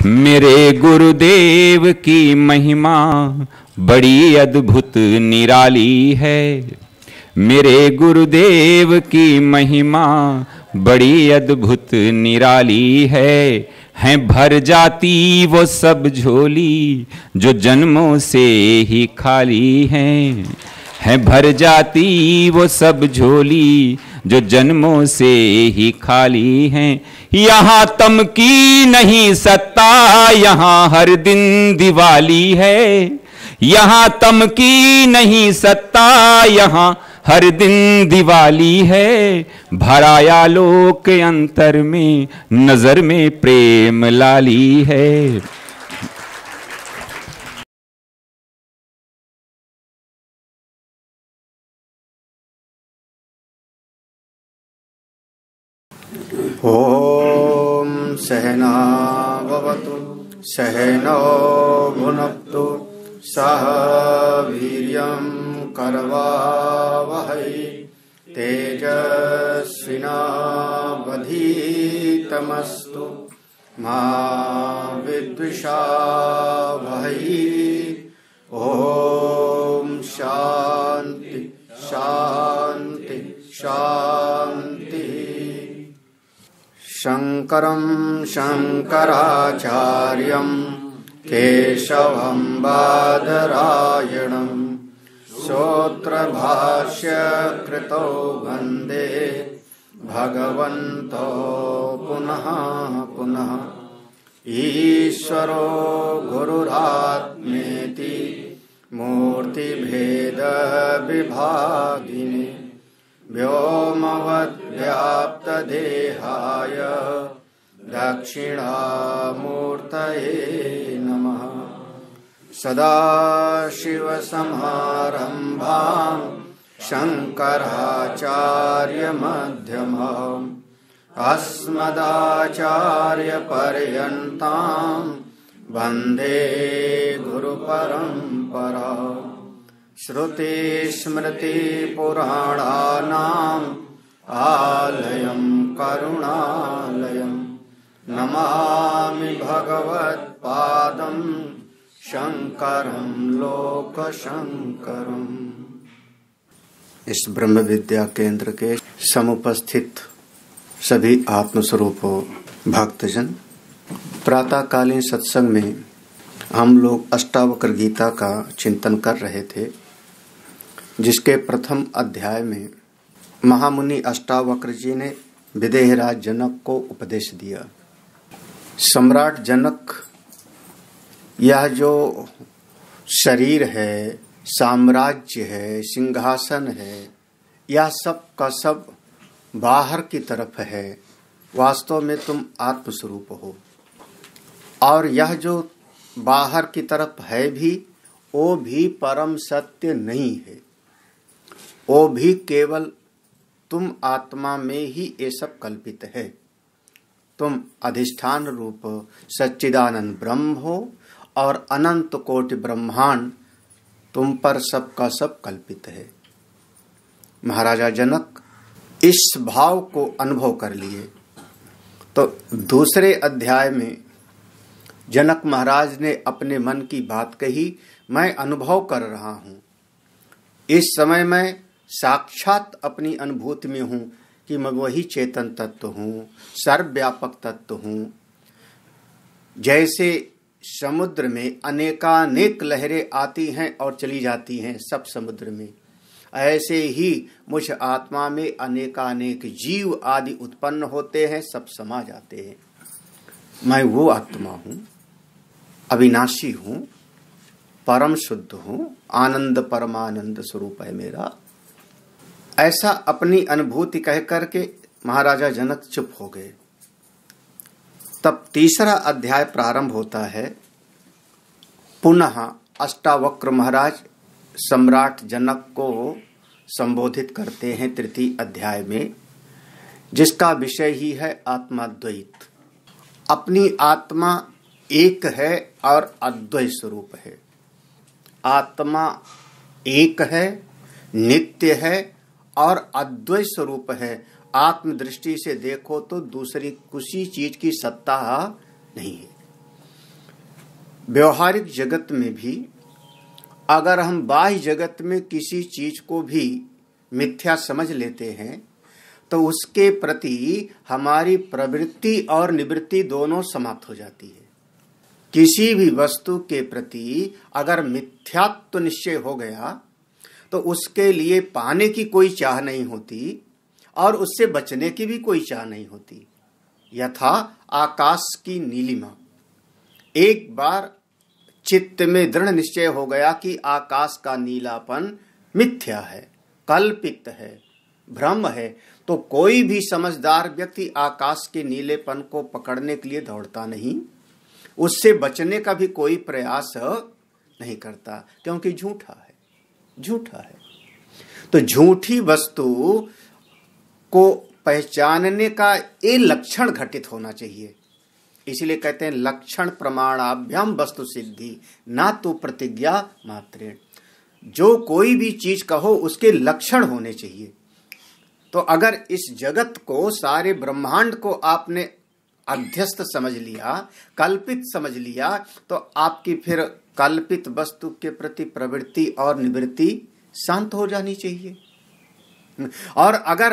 मेरे गुरुदेव की महिमा बड़ी अद्भुत निराली है। मेरे गुरुदेव की महिमा बड़ी अद्भुत निराली है भर जाती वो सब झोली जो जन्मों से ही खाली है भर जाती वो सब झोली जो जन्मों से ही खाली हैं। यहाँ तम की नहीं सत्ता, यहाँ हर दिन दिवाली है। यहाँ तम की नहीं सत्ता, यहाँ हर दिन दिवाली है। भराया लोक अंतर में, नजर में प्रेम लाली है। ओम सहना भवतु सहनो भुनक्तु सह वीर्यं करवावहै तेजस्विनावधीतमस्तु मा विद्विषावहै। ओम शांति शांति शांति। शंकरं शंकराचार्यं केशवं बादरायणं सूत्रभाष्यकृतो वन्दे भगवन्तो पुनः पुनः। ईश्वरो गुरुरात्मेति मूर्तिभेदविभागिने व्योमवद्व्याप्तदेहाय दक्षिणामूर्तये नमः। सदाशिवसमारम्भां शङ्कराचार्यमध्यमाम् अस्मदाचार्यपर्यन्तां वन्दे गुरुपरम्पराम्। श्रुतिस्मृतिपुराणानाम् आलयं करुणालयं नमामि भगवत्पादं शंकरं लोकशंकरम्। इस ब्रह्म विद्या केंद्र के समुपस्थित सभी आत्मस्वरूपों भक्तजन, प्रातःकालीन सत्संग में हम लोग अष्टावक्र गीता का चिंतन कर रहे थे, जिसके प्रथम अध्याय में महामुनि अष्टावक्र जी ने विदेहराज जनक को उपदेश दिया। सम्राट जनक, यह जो शरीर है, साम्राज्य है, सिंहासन है, यह सब का सब बाहर की तरफ है। वास्तव में तुम आत्मस्वरूप हो, और यह जो बाहर की तरफ है भी, वो भी परम सत्य नहीं है। वो भी केवल तुम आत्मा में ही ये सब कल्पित है। तुम अधिष्ठान रूप सच्चिदानंद ब्रह्म हो, और अनंत कोटि ब्रह्मांड तुम पर सब का सब कल्पित है। महाराजा जनक इस भाव को अनुभव कर लिए। तो दूसरे अध्याय में जनक महाराज ने अपने मन की बात कही, मैं अनुभव कर रहा हूँ। इस समय मैं साक्षात अपनी अनुभूति में हूँ कि मैं वही चेतन तत्व हूँ, सर्वव्यापक तत्व हूँ। जैसे समुद्र में अनेकानेक लहरें आती हैं और चली जाती हैं सब समुद्र में, ऐसे ही मुझ आत्मा में अनेकानेक जीव आदि उत्पन्न होते हैं, सब समा जाते हैं। मैं वो आत्मा हूँ, अविनाशी हूँ, परम शुद्ध हूँ, आनंद परमानंद स्वरूप है मेरा। ऐसा अपनी अनुभूति कह करके महाराजा जनक चुप हो गए। तब तीसरा अध्याय प्रारंभ होता है। पुनः अष्टावक्र महाराज सम्राट जनक को संबोधित करते हैं तृतीय अध्याय में, जिसका विषय ही है आत्माद्वैत। अपनी आत्मा एक है और अद्वैत स्वरूप है। आत्मा एक है, नित्य है और अद्वैत स्वरूप है। आत्म दृष्टि से देखो तो दूसरी किसी चीज की सत्ता नहीं है। व्यवहारिक जगत में भी अगर हम बाह्य जगत में किसी चीज को भी मिथ्या समझ लेते हैं तो उसके प्रति हमारी प्रवृत्ति और निवृत्ति दोनों समाप्त हो जाती है। किसी भी वस्तु के प्रति अगर मिथ्यात्व निश्चय हो गया तो उसके लिए पाने की कोई चाह नहीं होती और उससे बचने की भी कोई चाह नहीं होती। यथा आकाश की नीलिमा, एक बार चित्त में दृढ़ निश्चय हो गया कि आकाश का नीलापन मिथ्या है, कल्पित है, भ्रम है, तो कोई भी समझदार व्यक्ति आकाश के नीलेपन को पकड़ने के लिए दौड़ता नहीं, उससे बचने का भी कोई प्रयास नहीं करता, क्योंकि झूठा है। तो झूठी वस्तु को पहचानने का ये लक्षण घटित होना चाहिए। इसलिए कहते हैं लक्षण प्रमाणाभ्याम वस्तु सिद्धि ना तो प्रतिज्ञा मात्रेण। जो कोई भी चीज कहो उसके लक्षण होने चाहिए। तो अगर इस जगत को, सारे ब्रह्मांड को आपने अध्यस्त समझ लिया, कल्पित समझ लिया, तो आपकी फिर कल्पित वस्तु के प्रति प्रवृत्ति और निवृत्ति शांत हो जानी चाहिए। और अगर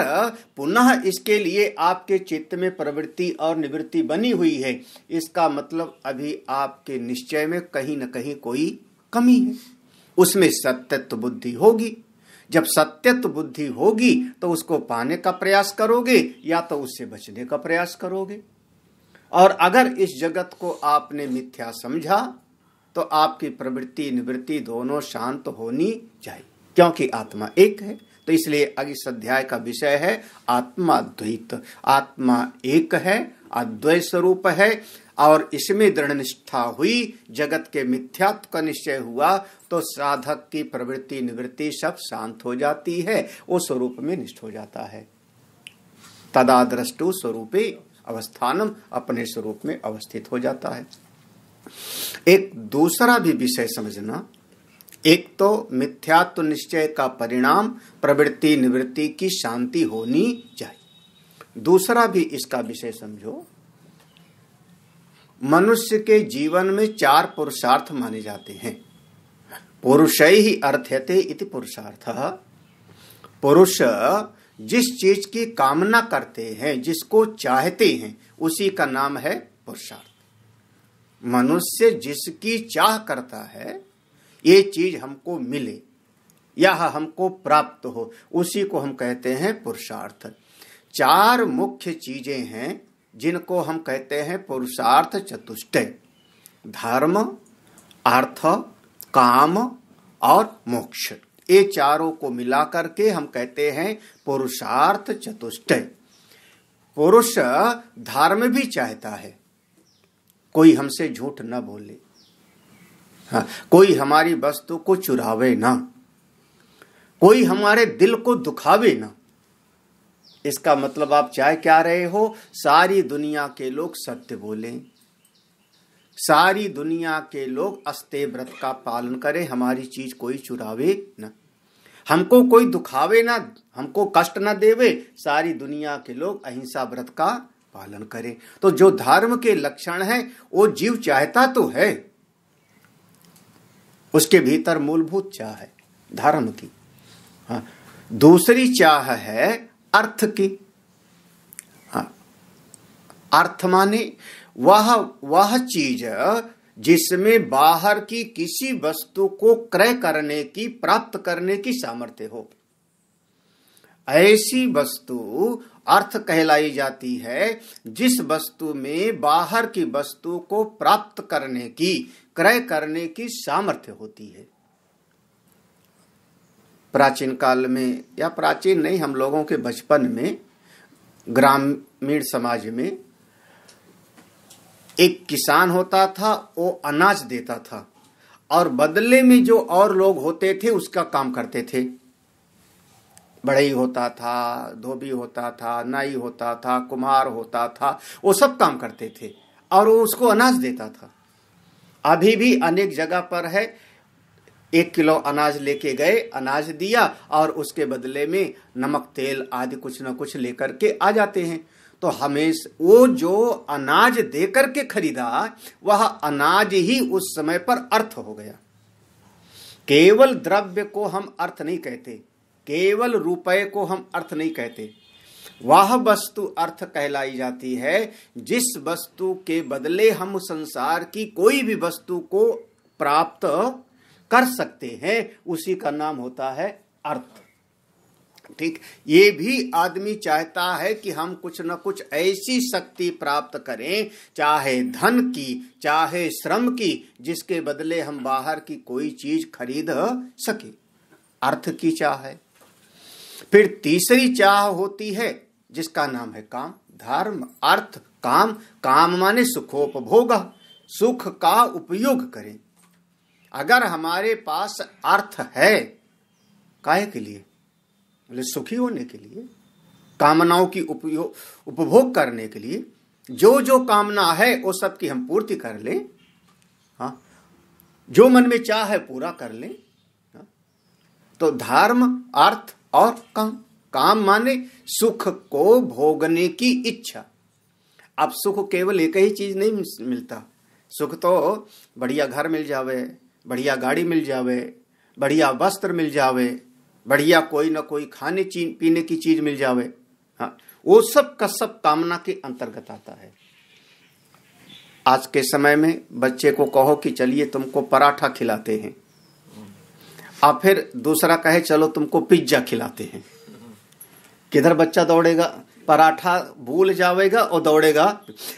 पुनः इसके लिए आपके चित्त में प्रवृत्ति और निवृत्ति बनी हुई है, इसका मतलब अभी आपके निश्चय में कहीं न कहीं कोई कमी है। उसमें सत्यत्व बुद्धि होगी। जब सत्यत्व बुद्धि होगी तो उसको पाने का प्रयास करोगे या तो उससे बचने का प्रयास करोगे। और अगर इस जगत को आपने मिथ्या समझा तो आपकी प्रवृत्ति निवृत्ति दोनों शांत होनी चाहिए, क्योंकि आत्मा एक है। तो इसलिए इस अध्याय का विषय है आत्मा द्वैत। आत्मा एक है, अद्वैत स्वरूप है, और इसमें दृढ़ निष्ठा हुई, जगत के मिथ्यात्व का निश्चय हुआ, तो साधक की प्रवृत्ति निवृत्ति सब शांत हो जाती है, वो स्वरूप में निष्ठ हो जाता है। तदा द्रष्टु स्वरूपे अवस्थानम, अपने स्वरूप में अवस्थित हो जाता है। एक दूसरा भी विषय समझना, एक तो मिथ्यात्व निश्चय का परिणाम प्रवृत्ति निवृत्ति की शांति होनी चाहिए। दूसरा भी इसका विषय समझो, मनुष्य के जीवन में 4 पुरुषार्थ माने जाते हैं। पुरुषैहि अर्थयते इति पुरुषार्थः। पुरुष जिस चीज की कामना करते हैं, जिसको चाहते हैं, उसी का नाम है पुरुषार्थ। मनुष्य जिसकी चाह करता है ये चीज हमको मिले या हमको प्राप्त हो, उसी को हम कहते हैं पुरुषार्थ। 4 मुख्य चीजें हैं जिनको हम कहते हैं पुरुषार्थ चतुष्टय: धर्म, अर्थ, काम और मोक्ष। ये चारों को मिला करके हम कहते हैं पुरुषार्थ चतुष्टय। पुरुष धर्म भी चाहता है, कोई हमसे झूठ न बोले, हाँ, कोई हमारी वस्तु को चुरावे ना, कोई हमारे दिल को दुखावे ना। इसका मतलब आप चाह क्या रहे हो? सारी दुनिया के लोग सत्य बोलें, सारी दुनिया के लोग अस्ते व्रत का पालन करें, हमारी चीज कोई चुरावे ना, हमको कोई दुखावे ना, हमको कष्ट ना देवे, सारी दुनिया के लोग अहिंसा व्रत का पालन करें। तो जो धर्म के लक्षण है वो जीव चाहता तो है, उसके भीतर मूलभूत चाह है धर्म की। हाँ, दूसरी चाह है अर्थ की। हाँ, अर्थ माने वह चीज जिसमें बाहर की किसी वस्तु को क्रय करने की, प्राप्त करने की सामर्थ्य हो, ऐसी वस्तु अर्थ कहलाई जाती है। जिस वस्तु में बाहर की वस्तु को प्राप्त करने की, क्रय करने की सामर्थ्य होती है। प्राचीन काल में, या प्राचीन नहीं, हम लोगों के बचपन में ग्रामीण समाज में एक किसान होता था, वो अनाज देता था और बदले में जो और लोग होते थे उसका काम करते थे। बढ़ई होता था, धोबी होता था, नाई होता था, कुम्हार होता था, वो सब काम करते थे और वो उसको अनाज देता था। अभी भी अनेक जगह पर है, 1 किलो अनाज लेके गए, अनाज दिया और उसके बदले में नमक तेल आदि कुछ न कुछ लेकर के आ जाते हैं। तो हमेशा वो जो अनाज देकर के खरीदा वह अनाज ही उस समय पर अर्थ हो गया। केवल द्रव्य को हम अर्थ नहीं कहते, केवल रुपए को हम अर्थ नहीं कहते। वह वस्तु अर्थ कहलाई जाती है जिस वस्तु के बदले हम संसार की कोई भी वस्तु को प्राप्त कर सकते हैं, उसी का नाम होता है अर्थ। ठीक, ये भी आदमी चाहता है कि हम कुछ न कुछ ऐसी शक्ति प्राप्त करें, चाहे धन की चाहे श्रम की, जिसके बदले हम बाहर की कोई चीज खरीद सके। अर्थ की चाह है। फिर तीसरी चाह होती है जिसका नाम है काम। धर्म, अर्थ, काम। काम माने सुखोपभोग, सुख का उपयोग करें। अगर हमारे पास अर्थ है, काहे के लिए? बोले सुखी होने के लिए, कामनाओं की उपभोग करने के लिए। जो जो कामना है वो सब की हम पूर्ति कर लें। हाँ, जो मन में चाह है पूरा कर लें। हाँ? तो धर्म, अर्थ और काम। काम माने सुख को भोगने की इच्छा। अब सुख केवल एक ही चीज नहीं मिलता। सुख तो बढ़िया घर मिल जावे, बढ़िया गाड़ी मिल जावे, बढ़िया वस्त्र मिल जावे, बढ़िया कोई ना कोई खाने पीने की चीज मिल जावे। हाँ, वो सब का सब कामना के अंतर्गत आता है। आज के समय में बच्चे को कहो कि चलिए तुमको पराठा खिलाते हैं, और फिर दूसरा कहे चलो तुमको पिज्जा खिलाते हैं, किधर बच्चा दौड़ेगा? पराठा भूल जाएगा और दौड़ेगा।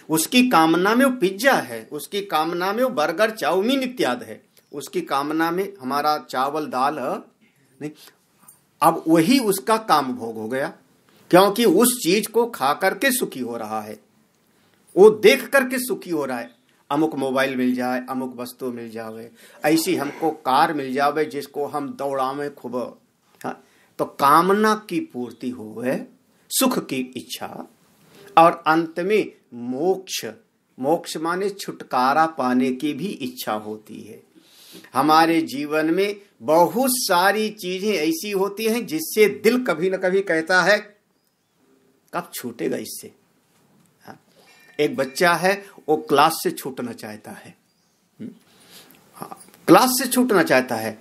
उसकी कामना में वो पिज्जा है, उसकी कामना में वो बर्गर, चाउमीन इत्यादि है, उसकी कामना में हमारा चावल दाल नहीं। अब वही उसका काम भोग हो गया, क्योंकि उस चीज को खा करके सुखी हो रहा है, वो देख करके सुखी हो रहा है। अमुक मोबाइल मिल जाए, अमुक वस्तु मिल जावे, ऐसी हमको कार मिल जावे जिसको हम दौड़ावे खूब। हाँ, तो कामना की पूर्ति हुए, सुख की इच्छा, और अंत में मोक्ष। मोक्ष माने छुटकारा पाने की भी इच्छा होती है। हमारे जीवन में बहुत सारी चीजें ऐसी होती हैं जिससे दिल कभी न कभी कहता है कब छूटेगा इससे। हाँ? एक बच्चा है, वो क्लास से छूटना चाहता है। हाँ, क्लास से छूटना चाहता है।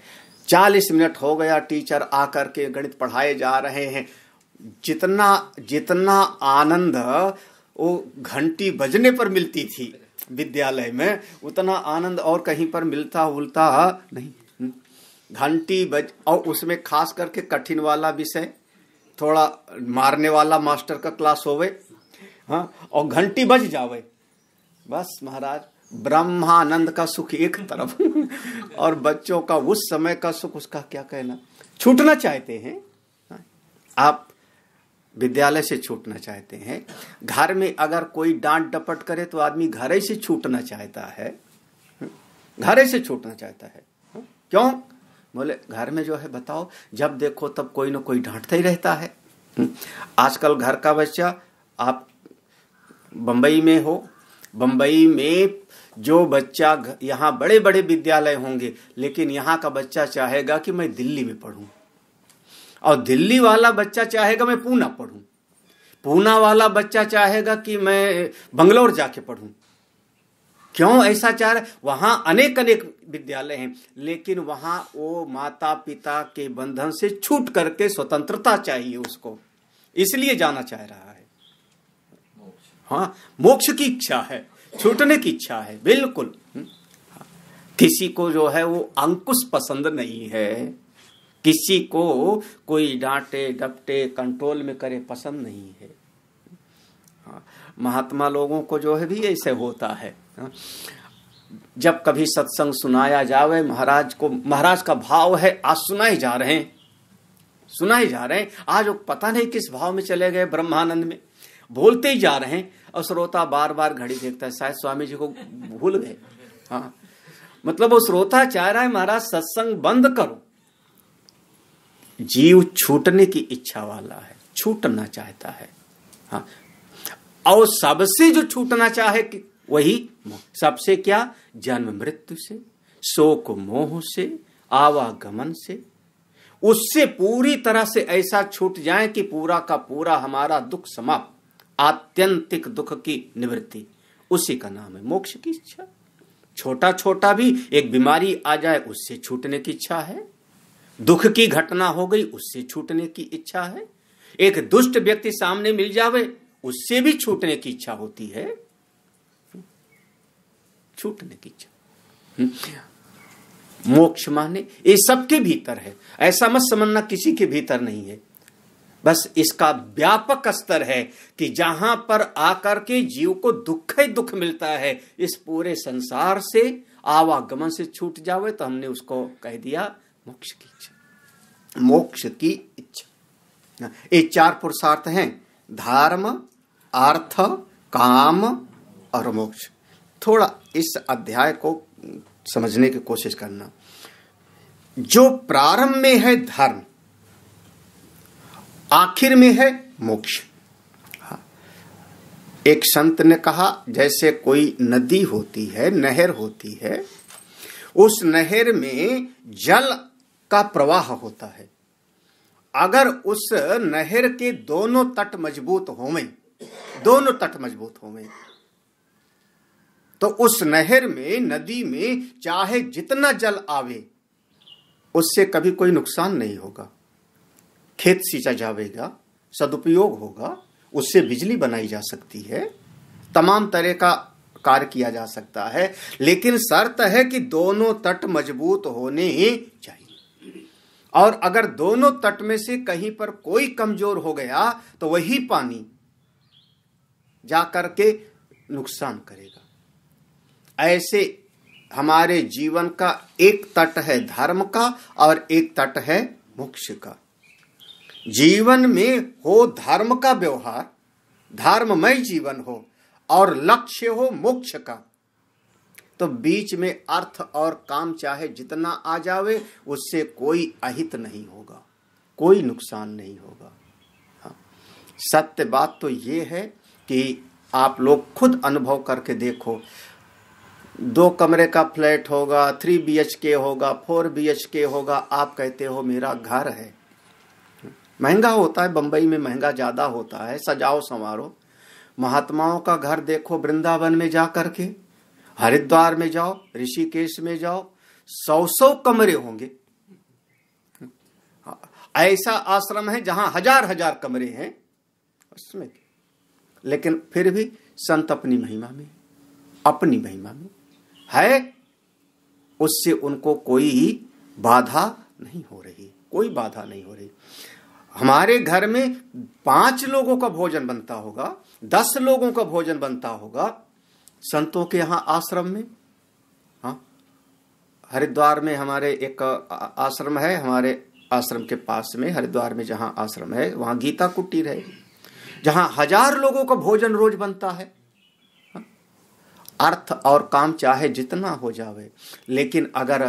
40 मिनट हो गया, टीचर आकर के गणित पढ़ाए जा रहे हैं। जितना आनंद वो घंटी बजने पर मिलती थी विद्यालय में, उतना आनंद और कहीं पर मिलता नहीं। घंटी बज, और उसमें खास करके कठिन वाला विषय, थोड़ा मारने वाला मास्टर का क्लास होवे, हाँ, और घंटी बज जावे, बस महाराज ब्रह्मानंद का सुख एक तरफ और बच्चों का उस समय का सुख, उसका क्या कहना। छूटना चाहते हैं। आप विद्यालय से छूटना चाहते हैं। घर में अगर कोई डांट डपट करे तो आदमी घर से छूटना चाहता है, घर से छूटना चाहता है। क्यों? बोले घर में जो है बताओ, जब देखो तब कोई ना कोई डांटता ही रहता है। आजकल घर का बच्चा, आप बंबई में हो, बंबई में जो बच्चा, यहाँ बड़े बड़े विद्यालय होंगे, लेकिन यहाँ का बच्चा चाहेगा कि मैं दिल्ली में पढूं, और दिल्ली वाला बच्चा चाहेगा मैं पूना पढूं, पूना वाला बच्चा चाहेगा कि मैं बंगलोर जाके पढूं। क्यों ऐसा चाह रहा है? वहां अनेक विद्यालय हैं, लेकिन वहां वो माता पिता के बंधन से छूट करके स्वतंत्रता चाहिए उसको, इसलिए जाना चाह रहा है। हाँ, मोक्ष की इच्छा है, छूटने की इच्छा है, बिल्कुल। किसी को जो है वो अंकुश पसंद नहीं है, किसी को कोई डांटे डपटे कंट्रोल में करे पसंद नहीं है। महात्मा लोगों को जो है भी ऐसे होता है। जब कभी सत्संग सुनाया जावे, महाराज का भाव है, आज सुनाए जा रहे हैं। आज वो पता नहीं किस भाव में चले गए, ब्रह्मानंद में बोलते ही जा रहे हैं, और श्रोता बार बार घड़ी देखता है, शायद स्वामी जी को भूल गए। हाँ, मतलब वो श्रोता चाह रहा है महाराज सत्संग बंद करो। जीव छूटने की इच्छा वाला है, छूटना चाहता है। हाँ, और सबसे जो छूटना चाहे कि वही सबसे क्या, जन्म मृत्यु से, शोक मोह से, आवागमन से, उससे पूरी तरह से ऐसा छूट जाए कि पूरा का पूरा हमारा दुख समाप्त, आत्यंतिक दुख की निवृत्ति, उसी का नाम है मोक्ष की इच्छा। छोटा छोटा भी एक बीमारी आ जाए उससे छूटने की इच्छा है, दुख की घटना हो गई उससे छूटने की इच्छा है, एक दुष्ट व्यक्ति सामने मिल जावे उससे भी छूटने की इच्छा होती है, छूटने की इच्छा। मोक्ष माने ये सबके भीतर है, ऐसा मत समझना किसी के भीतर नहीं है। बस इसका व्यापक स्तर है कि जहां पर आकर के जीव को दुख ही दुख मिलता है, इस पूरे संसार से आवागमन से छूट जावे तो हमने उसको कह दिया मोक्ष की इच्छा। मोक्ष की इच्छा, ये 4 पुरुषार्थ हैं, धर्म, अर्थ, काम और मोक्ष। थोड़ा इस अध्याय को समझने की कोशिश करना। जो प्रारंभ में है धर्म, आखिर में है मोक्ष। एक संत ने कहा जैसे कोई नदी होती है, नहर होती है, उस नहर में जल का प्रवाह होता है। अगर उस नहर के दोनों तट मजबूत होवें, दोनों तट मजबूत होवें, तो उस नहर में, नदी में चाहे जितना जल आवे उससे कभी कोई नुकसान नहीं होगा। खेत सींचा जाएगा, सदुपयोग होगा, उससे बिजली बनाई जा सकती है, तमाम तरह का कार्य किया जा सकता है, लेकिन शर्त है कि दोनों तट मजबूत होने चाहिए। और अगर दोनों तट में से कहीं पर कोई कमजोर हो गया तो वही पानी जाकर के नुकसान करेगा। ऐसे हमारे जीवन का एक तट है धर्म का और एक तट है मोक्ष का। जीवन में हो धर्म का व्यवहार, धर्ममय जीवन हो, और लक्ष्य हो मोक्ष का, तो बीच में अर्थ और काम चाहे जितना आ जावे उससे कोई अहित नहीं होगा, कोई नुकसान नहीं होगा। हाँ, सत्य बात तो ये है कि आप लोग खुद अनुभव करके देखो। 2 कमरे का फ्लैट होगा, 3 BHK होगा, 4 BHK होगा, आप कहते हो मेरा घर है। महंगा होता है, बंबई में महंगा ज्यादा होता है, सजाओ संवारो। महात्माओं का घर देखो वृंदावन में जा करके, हरिद्वार में जाओ, ऋषिकेश में जाओ, 100 कमरे होंगे। ऐसा आश्रम है जहां हजार कमरे हैं उसमें, लेकिन फिर भी संत अपनी महिमा में, अपनी महिमा में है, उससे उनको कोई बाधा नहीं हो रही, कोई बाधा नहीं हो रही। हमारे घर में 5 लोगों का भोजन बनता होगा, 10 लोगों का भोजन बनता होगा, संतों के यहाँ आश्रम में। हाँ, हरिद्वार में हमारे एक आश्रम है, हमारे आश्रम के पास में हरिद्वार में जहाँ आश्रम है वहाँ गीता कुटीर है, जहाँ 1000 लोगों का भोजन रोज बनता है। अर्थ और काम चाहे जितना हो जावे, लेकिन अगर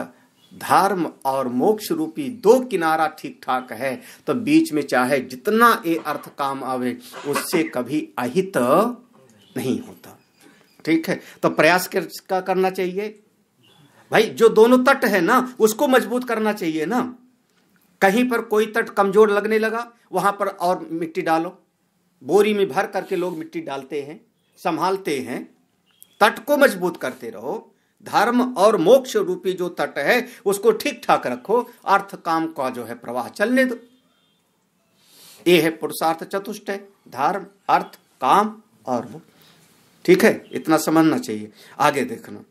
धर्म और मोक्ष रूपी 2 किनारा ठीक ठाक है तो बीच में चाहे जितना ये अर्थ काम आवे उससे कभी अहित नहीं होता। ठीक है, तो प्रयास क्या करना चाहिए भाई? जो दोनों तट है ना उसको मजबूत करना चाहिए ना। कहीं पर कोई तट कमजोर लगने लगा वहां पर और मिट्टी डालो, बोरी में भर करके लोग मिट्टी डालते हैं, संभालते हैं। तट को मजबूत करते रहो, धर्म और मोक्ष रूपी जो तट है उसको ठीक ठाक रखो, अर्थ काम का जो है प्रवाह चलने दो। ये है पुरुषार्थ चतुष्टय, धर्म, अर्थ, काम और मोक्ष। ठीक है, इतना समझना चाहिए। आगे देखना,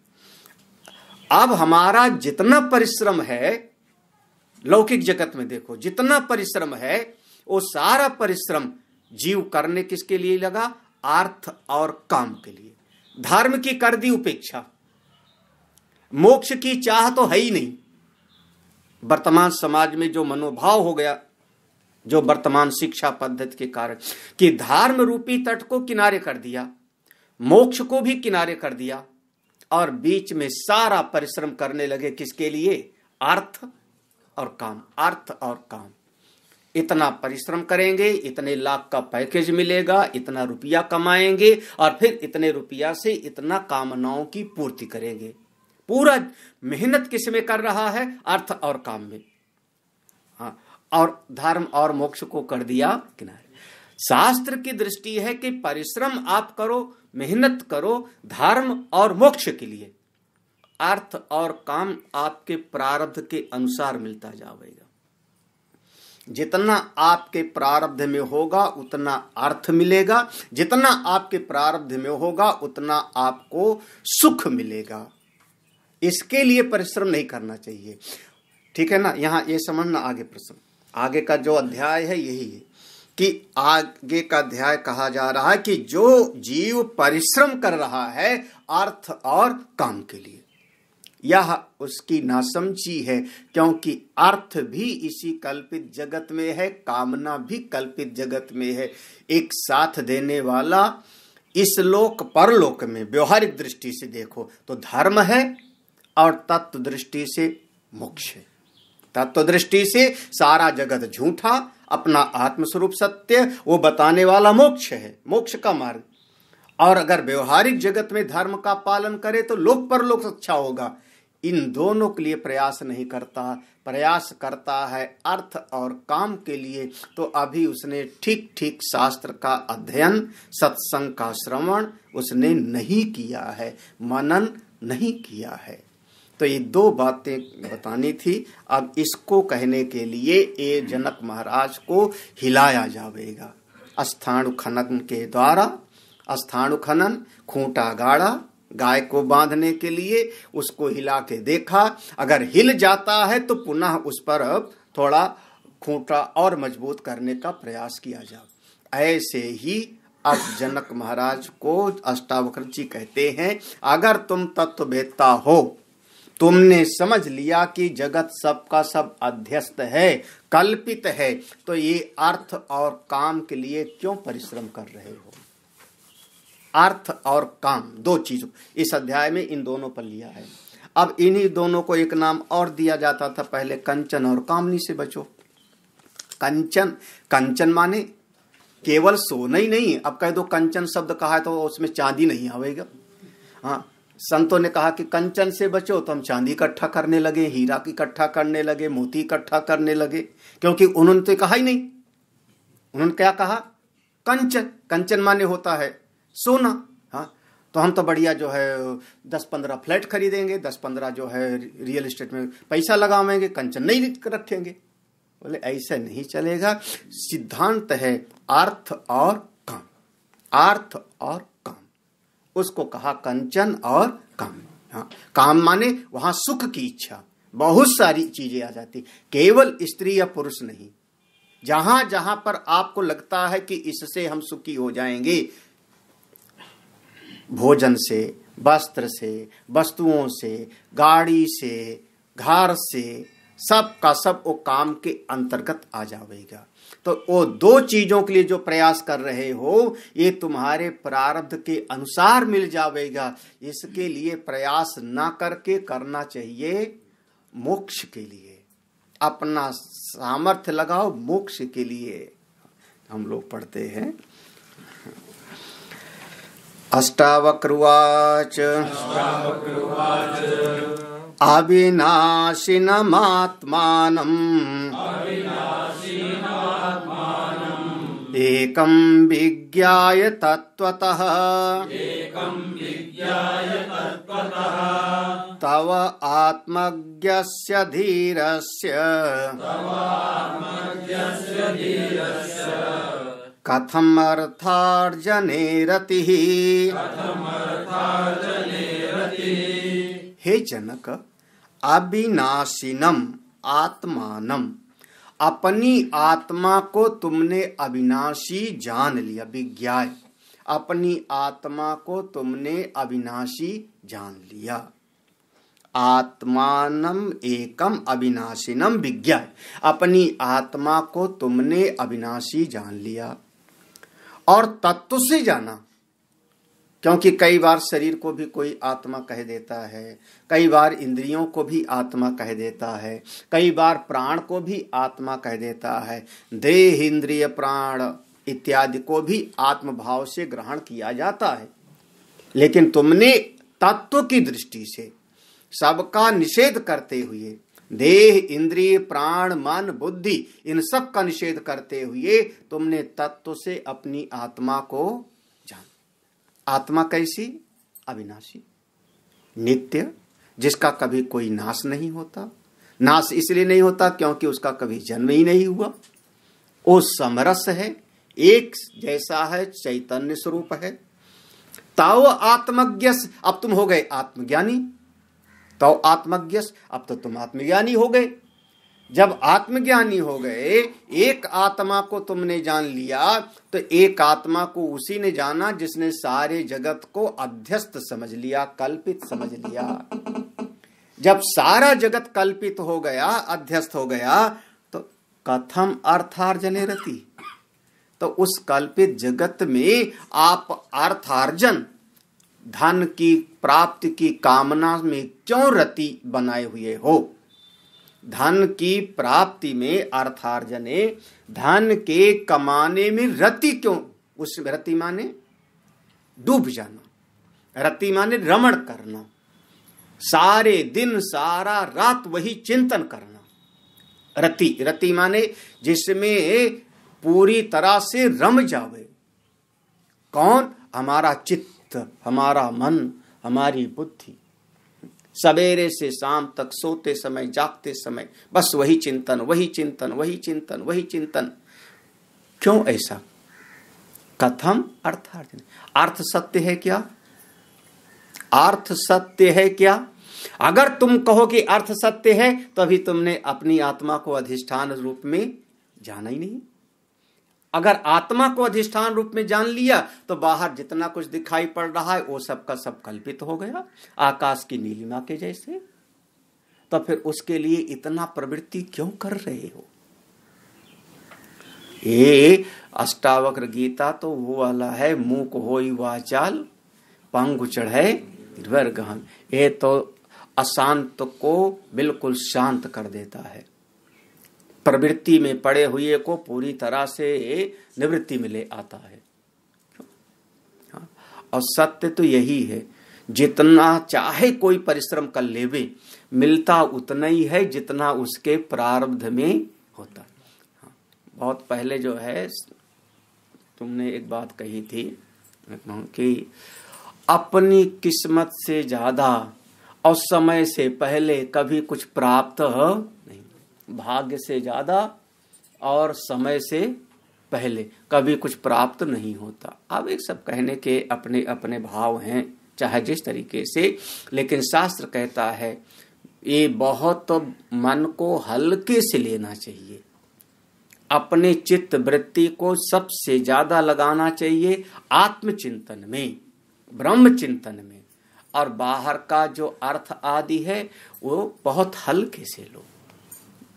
अब हमारा जितना परिश्रम है लौकिक जगत में, देखो जितना परिश्रम है वो सारा परिश्रम जीव करने किसके लिए लगा? अर्थ और काम के लिए। धर्म की कर दी उपेक्षा, मोक्ष की चाह तो है ही नहीं। वर्तमान समाज में जो मनोभाव हो गया, जो वर्तमान शिक्षा पद्धति के कारण, कि धर्म रूपी तट को किनारे कर दिया, मोक्ष को भी किनारे कर दिया, और बीच में सारा परिश्रम करने लगे किसके लिए? अर्थ और काम, अर्थ और काम। इतना परिश्रम करेंगे, इतने लाख का पैकेज मिलेगा, इतना रुपया कमाएंगे, और फिर इतने रुपया से इतना कामनाओं की पूर्ति करेंगे। पूरा मेहनत किस में कर रहा है? अर्थ और काम में। हाँ, और धर्म और मोक्ष को कर दिया किनारे। शास्त्र की दृष्टि है कि परिश्रम आप करो, मेहनत करो धर्म और मोक्ष के लिए। अर्थ और काम आपके प्रारब्ध के अनुसार मिलता जाएगा। जितना आपके प्रारब्ध में होगा उतना अर्थ मिलेगा, जितना आपके प्रारब्ध में होगा उतना आपको सुख मिलेगा। इसके लिए परिश्रम नहीं करना चाहिए। ठीक है ना। यहाँ ये समझना, आगे प्रश्न, आगे का जो अध्याय है यही है कि आगे का अध्याय कहा जा रहा है कि जो जीव परिश्रम कर रहा है अर्थ और काम के लिए, यह उसकी नासमझी है, क्योंकि अर्थ भी इसी कल्पित जगत में है, कामना भी कल्पित जगत में है। एक साथ देने वाला इस लोक परलोक में व्यवहारिक दृष्टि से देखो तो धर्म है और तत्व दृष्टि से मोक्ष है। तत्व दृष्टि से सारा जगत झूठा, अपना आत्मस्वरूप सत्य वो बताने वाला मोक्ष है, मोक्ष का मार्ग। और अगर व्यवहारिक जगत में धर्म का पालन करे तो लोक परलोक अच्छा होगा। इन दोनों के लिए प्रयास नहीं करता, प्रयास करता है अर्थ और काम के लिए, तो अभी उसने ठीक ठीक शास्त्र का अध्ययन, सत्संग का श्रवण उसने नहीं किया है, मनन नहीं किया है। तो ये दो बातें बतानी थी। अब इसको कहने के लिए ये जनक महाराज को हिलाया जाएगा। स्थाणु खनन के द्वारा, स्थाणु खनन, खूंटा गाड़ा गाय को बांधने के लिए, उसको हिला के देखा, अगर हिल जाता है तो पुनः उस पर थोड़ा खूंटा और मजबूत करने का प्रयास किया जाए। ऐसे ही अब जनक महाराज को अष्टावक्र जी कहते हैं, अगर तुम तत्ववेत्ता हो, तुमने समझ लिया कि जगत सब का सब अध्यस्त है, कल्पित है, तो ये अर्थ और काम के लिए क्यों परिश्रम कर रहे हो। अर्थ और काम दो चीजों, इस अध्याय में इन दोनों पर लिया है। अब इन्हीं दोनों को एक नाम और दिया जाता था पहले, कंचन और कामनी से बचो। कंचन, कंचन माने केवल सोना ही नहीं। अब कह दो कंचन शब्द कहा है तो उसमें चांदी नहीं आवेगा। हाँ, संतों ने कहा कि कंचन से बचो, तो हम चांदी इकट्ठा करने लगे, हीरा इकट्ठा करने लगे, मोती इकट्ठा करने लगे, क्योंकि उन्होंने तो कहा ही नहीं। उन्होंने क्या कहा, कंचन। कंचन माने होता है सोना। हाँ, तो हम तो बढ़िया जो है 10-15 फ्लैट खरीदेंगे, 10-15 जो है रियल एस्टेट में पैसा लगावेंगे, कंचन नहीं रखेंगे। बोले ऐसा नहीं चलेगा। सिद्धांत है अर्थ और काम, अर्थ और काम, उसको कहा कंचन और काम। हाँ, काम माने वहां सुख की इच्छा, बहुत सारी चीजें आ जाती, केवल स्त्री या पुरुष नहीं। जहां जहां पर आपको लगता है कि इससे हम सुखी हो जाएंगे, भोजन से, वस्त्र से, वस्तुओं से, गाड़ी से, घर से, सब का सब वो काम के अंतर्गत आ जाएगा। तो वो दो चीजों के लिए जो प्रयास कर रहे हो, ये तुम्हारे प्रारब्ध के अनुसार मिल जाएगा। इसके लिए प्रयास ना करके करना चाहिए मोक्ष के लिए, अपना सामर्थ्य लगाओ मोक्ष के लिए। हम लोग पढ़ते हैं अष्टावक्रुवाच अविनाशिनमात्मानम् एकं विज्ञाय तत्त्वतः तव आत्मज्ञस्य धीरस्य कथमर्थार्जने रतिः। हे जनक, अविनाशिनम आत्मानम, अपनी आत्मा को तुमने अविनाशी जान लिया। विज्ञाय, अपनी आत्मा को तुमने अविनाशी जान लिया। आत्मानम एकम अविनाशिनम विज्ञाय, अपनी आत्मा को तुमने अविनाशी जान लिया। और तत्व से जाना, क्योंकि कई बार शरीर को भी कोई आत्मा कह देता है, कई बार इंद्रियों को भी आत्मा कह देता है, कई बार प्राण को भी आत्मा कह देता है, देह, इंद्रिय, प्राण इत्यादि को भी आत्म भाव से ग्रहण किया जाता है। लेकिन तुमने तत्व की दृष्टि से सबका निषेध करते हुए, देह, इंद्रिय, प्राण, मन, बुद्धि, इन सब का निषेध करते हुए तुमने तत्व से अपनी आत्मा को जान। आत्मा कैसी? अविनाशी, नित्य, जिसका कभी कोई नाश नहीं होता। नाश इसलिए नहीं होता क्योंकि उसका कभी जन्म ही नहीं हुआ। वो समरस है, एक जैसा है, चैतन्य स्वरूप है। ताओ आत्मज्ञस, अब तुम हो गए आत्मज्ञानी। तो आत्मज्ञस, अब तो तुम आत्मज्ञानी हो गए। जब आत्मज्ञानी हो गए, एक आत्मा को तुमने जान लिया, तो एक आत्मा को उसी ने जाना जिसने सारे जगत को अध्यस्त समझ लिया, कल्पित समझ लिया। जब सारा जगत कल्पित हो गया, अध्यस्त हो गया, तो कथम अर्थार्जने रति, तो उस कल्पित जगत में आप अर्थार्जन, धन की प्राप्ति की कामना में क्यों रति बनाए हुए हो? धन की प्राप्ति में, अर्थार्जने, धन के कमाने में रति क्यों? उस रति माने डूब जाना, रति माने रमण करना, सारे दिन सारा रात वही चिंतन करना। रति, रति माने जिसमें पूरी तरह से रम जावे। कौन? हमारा चित्त, हमारा मन, हमारी बुद्धि। सवेरे से शाम तक, सोते समय, जागते समय, बस वही चिंतन, वही चिंतन, वही चिंतन, वही चिंतन। क्यों ऐसा? कथम अर्थार्जन, अर्थ सत्य है क्या? अर्थ सत्य है क्या? अगर तुम कहो कि अर्थ सत्य है, तो अभी तुमने अपनी आत्मा को अधिष्ठान रूप में जाना ही नहीं। अगर आत्मा को अधिष्ठान रूप में जान लिया, तो बाहर जितना कुछ दिखाई पड़ रहा है वो सब का सब कल्पित हो गया, आकाश की नीलिमा के जैसे। तो फिर उसके लिए इतना प्रवृत्ति क्यों कर रहे हो? ये अष्टावक्र गीता तो वो वाला है, मूक होई वाचाल पंगु चढ़े गिरवर गहन। ये तो अशांत को बिल्कुल शांत कर देता है, प्रवृत्ति में पड़े हुए को पूरी तरह से निवृत्ति में ले आता है। और सत्य तो यही है, जितना चाहे कोई परिश्रम कर लेवे, मिलता उतना ही है जितना उसके प्रारब्ध में होता। बहुत पहले जो है तुमने एक बात कही थी कि अपनी किस्मत से ज्यादा और समय से पहले कभी कुछ प्राप्त नहीं, भाग्य से ज्यादा और समय से पहले कभी कुछ प्राप्त नहीं होता। अब एक सब कहने के अपने अपने भाव हैं, चाहे जिस तरीके से, लेकिन शास्त्र कहता है ये बहुत मन को हल्के से लेना चाहिए, अपने चित्त वृत्ति को सबसे ज्यादा लगाना चाहिए आत्मचिंतन में, ब्रह्म चिंतन में, और बाहर का जो अर्थ आदि है वो बहुत हल्के से लो,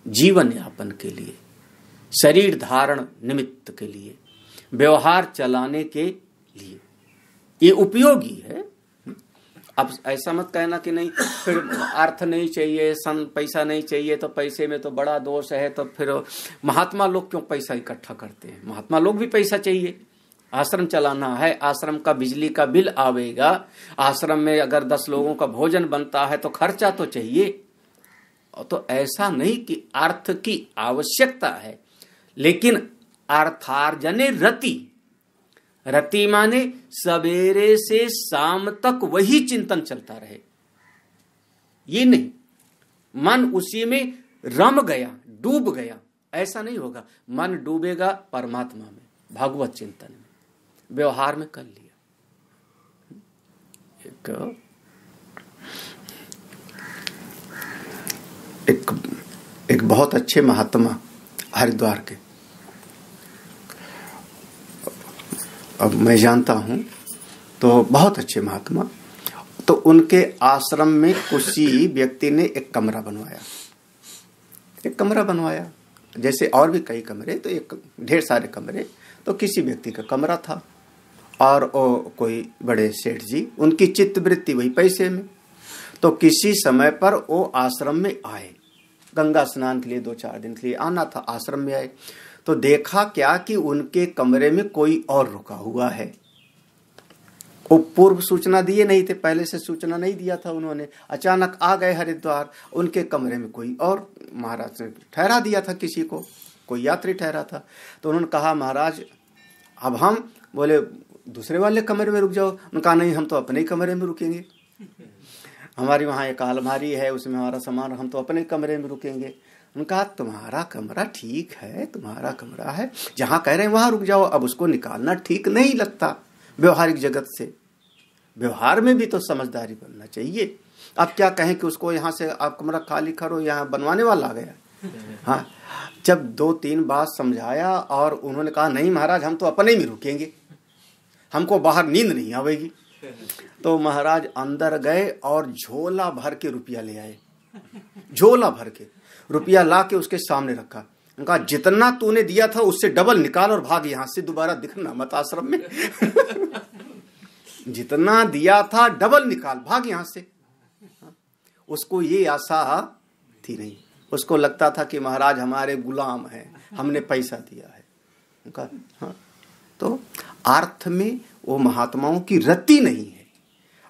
जीवन यापन के लिए, शरीर धारण निमित्त के लिए, व्यवहार चलाने के लिए ये उपयोगी है। अब ऐसा मत कहना कि नहीं फिर अर्थ नहीं चाहिए, पैसा नहीं चाहिए, तो पैसे में तो बड़ा दोष है, तो फिर महात्मा लोग क्यों पैसा इकट्ठा करते हैं? महात्मा लोग भी पैसा चाहिए, आश्रम चलाना है, आश्रम का बिजली का बिल आवेगा, आश्रम में अगर 10 लोगों का भोजन बनता है तो खर्चा तो चाहिए। तो ऐसा नहीं कि अर्थ की आवश्यकता है, लेकिन अर्थार्जने रति, रति माने सवेरे से शाम तक वही चिंतन चलता रहे। ये नहीं मन उसी में रम गया, डूब गया, ऐसा नहीं होगा। मन डूबेगा परमात्मा में, भागवत चिंतन में, व्यवहार में कर लिया। एक बहुत अच्छे महात्मा हरिद्वार के, अब मैं जानता हूं, तो बहुत अच्छे महात्मा, तो उनके आश्रम में किसी व्यक्ति ने एक कमरा बनवाया, जैसे और भी कई कमरे, तो एक ढेर सारे कमरे, तो किसी व्यक्ति का कमरा था, और वो कोई बड़े सेठ जी, उनकी चित्तवृत्ति वही पैसे में। तो किसी समय पर वो आश्रम में आए, गंगा स्नान के लिए 2-4 दिन के लिए आना था, आश्रम में आए, तो देखा क्या कि उनके कमरे में कोई और रुका हुआ है। वो पूर्व सूचना दिए नहीं थे, पहले से सूचना नहीं दिया था उन्होंने। अचानक आ गए हरिद्वार, उनके कमरे में कोई और महाराज ने ठहरा दिया था, किसी को कोई यात्री ठहरा था। तो उन्होंने कहा महाराज अब हम, बोले दूसरे वाले कमरे में रुक जाओ। उन्होंने कहा नहीं, हम तो अपने ही कमरे में रुकेंगे, हमारी वहाँ एक अलमारी है, उसमें हमारा सामान, हम तो अपने कमरे में रुकेंगे। उन्होंने कहा तुम्हारा कमरा ठीक है, तुम्हारा कमरा है, जहाँ कह रहे हैं वहाँ रुक जाओ। अब उसको निकालना ठीक नहीं लगता व्यवहारिक जगत से, व्यवहार में भी तो समझदारी बनना चाहिए। अब क्या कहें कि उसको यहाँ से आप कमरा खाली करो, यहाँ बनवाने वाला आ गया। हाँ, जब 2-3 बार समझाया और उन्होंने कहा नहीं महाराज हम तो अपने में रुकेंगे, हमको बाहर नींद नहीं आवेगी, तो महाराज अंदर गए और झोला भर के रुपया ले आए, झोला भर के रुपया ला के उसके सामने रखा। उनका जितना तूने दिया था उससे डबल निकाल और भाग यहाँ से, दोबारा दिखना मत आश्रम में। जितना दिया था डबल निकाल, भाग यहाँ से। उसको ये आशा थी नहीं, उसको लगता था कि महाराज हमारे गुलाम हैं, हमने पैसा दिया है उनका। हाँ, तो अर्थ में वो महात्माओं की रति नहीं है।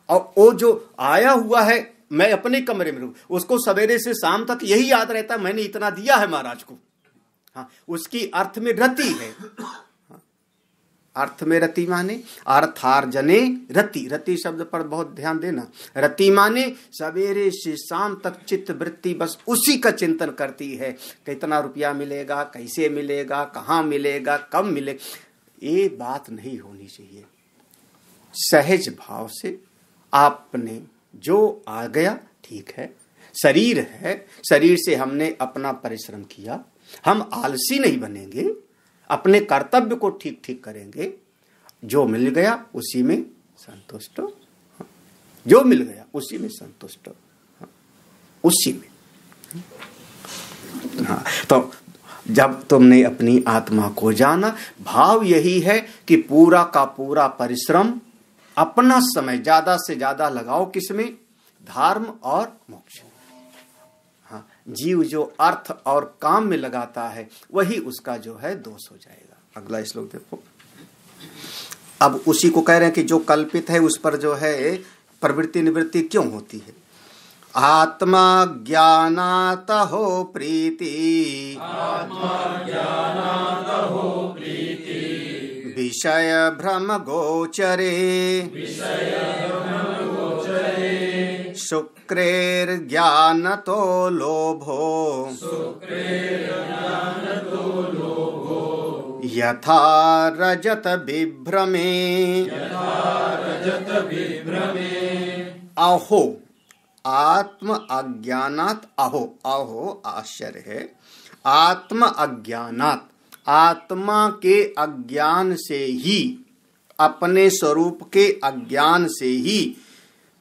और वो जो आया हुआ है मैं अपने कमरे में रहूं, उसको सवेरे से शाम तक यही याद रहता मैंने इतना दिया है महाराज को। हाँ, उसकी अर्थ में रति है। हाँ, अर्थ में रति माने अर्थार्जने रति, रति शब्द पर बहुत ध्यान देना। रति माने सवेरे से शाम तक चित्त वृत्ति बस उसी का चिंतन करती है, कितना रुपया मिलेगा, कैसे मिलेगा, कहाँ मिलेगा, कब मिले। ये बात नहीं होनी चाहिए। सहज भाव से आपने जो आ गया ठीक है, शरीर है, शरीर से हमने अपना परिश्रम किया, हम आलसी नहीं बनेंगे, अपने कर्तव्य को ठीक ठीक करेंगे। जो मिल गया उसी में संतुष्ट हो, जो मिल गया उसी में संतुष्ट हो, उसी में। हाँ, तो जब तुमने अपनी आत्मा को जाना, भाव यही है कि पूरा का पूरा परिश्रम, अपना समय ज्यादा से ज्यादा लगाओ किसमें, धर्म और मोक्ष। हाँ, जीव जो अर्थ और काम में लगाता है वही उसका जो है दोष हो जाएगा। अगला श्लोक देखो। अब उसी को कह रहे हैं कि जो कल्पित है उस पर जो है प्रवृत्ति निवृत्ति क्यों होती है। आत्मा ज्ञानात हो प्रीति, विषय भ्रम गोचरे, शुक्रेर्ज्ञानतो लोभो, यथा रजत विभ्रमे। अहो आत्म अज्ञानात, अहो अहो आश्चर्य है, आत्म अज्ञानात, आत्मा के अज्ञान से ही, अपने स्वरूप के अज्ञान से ही,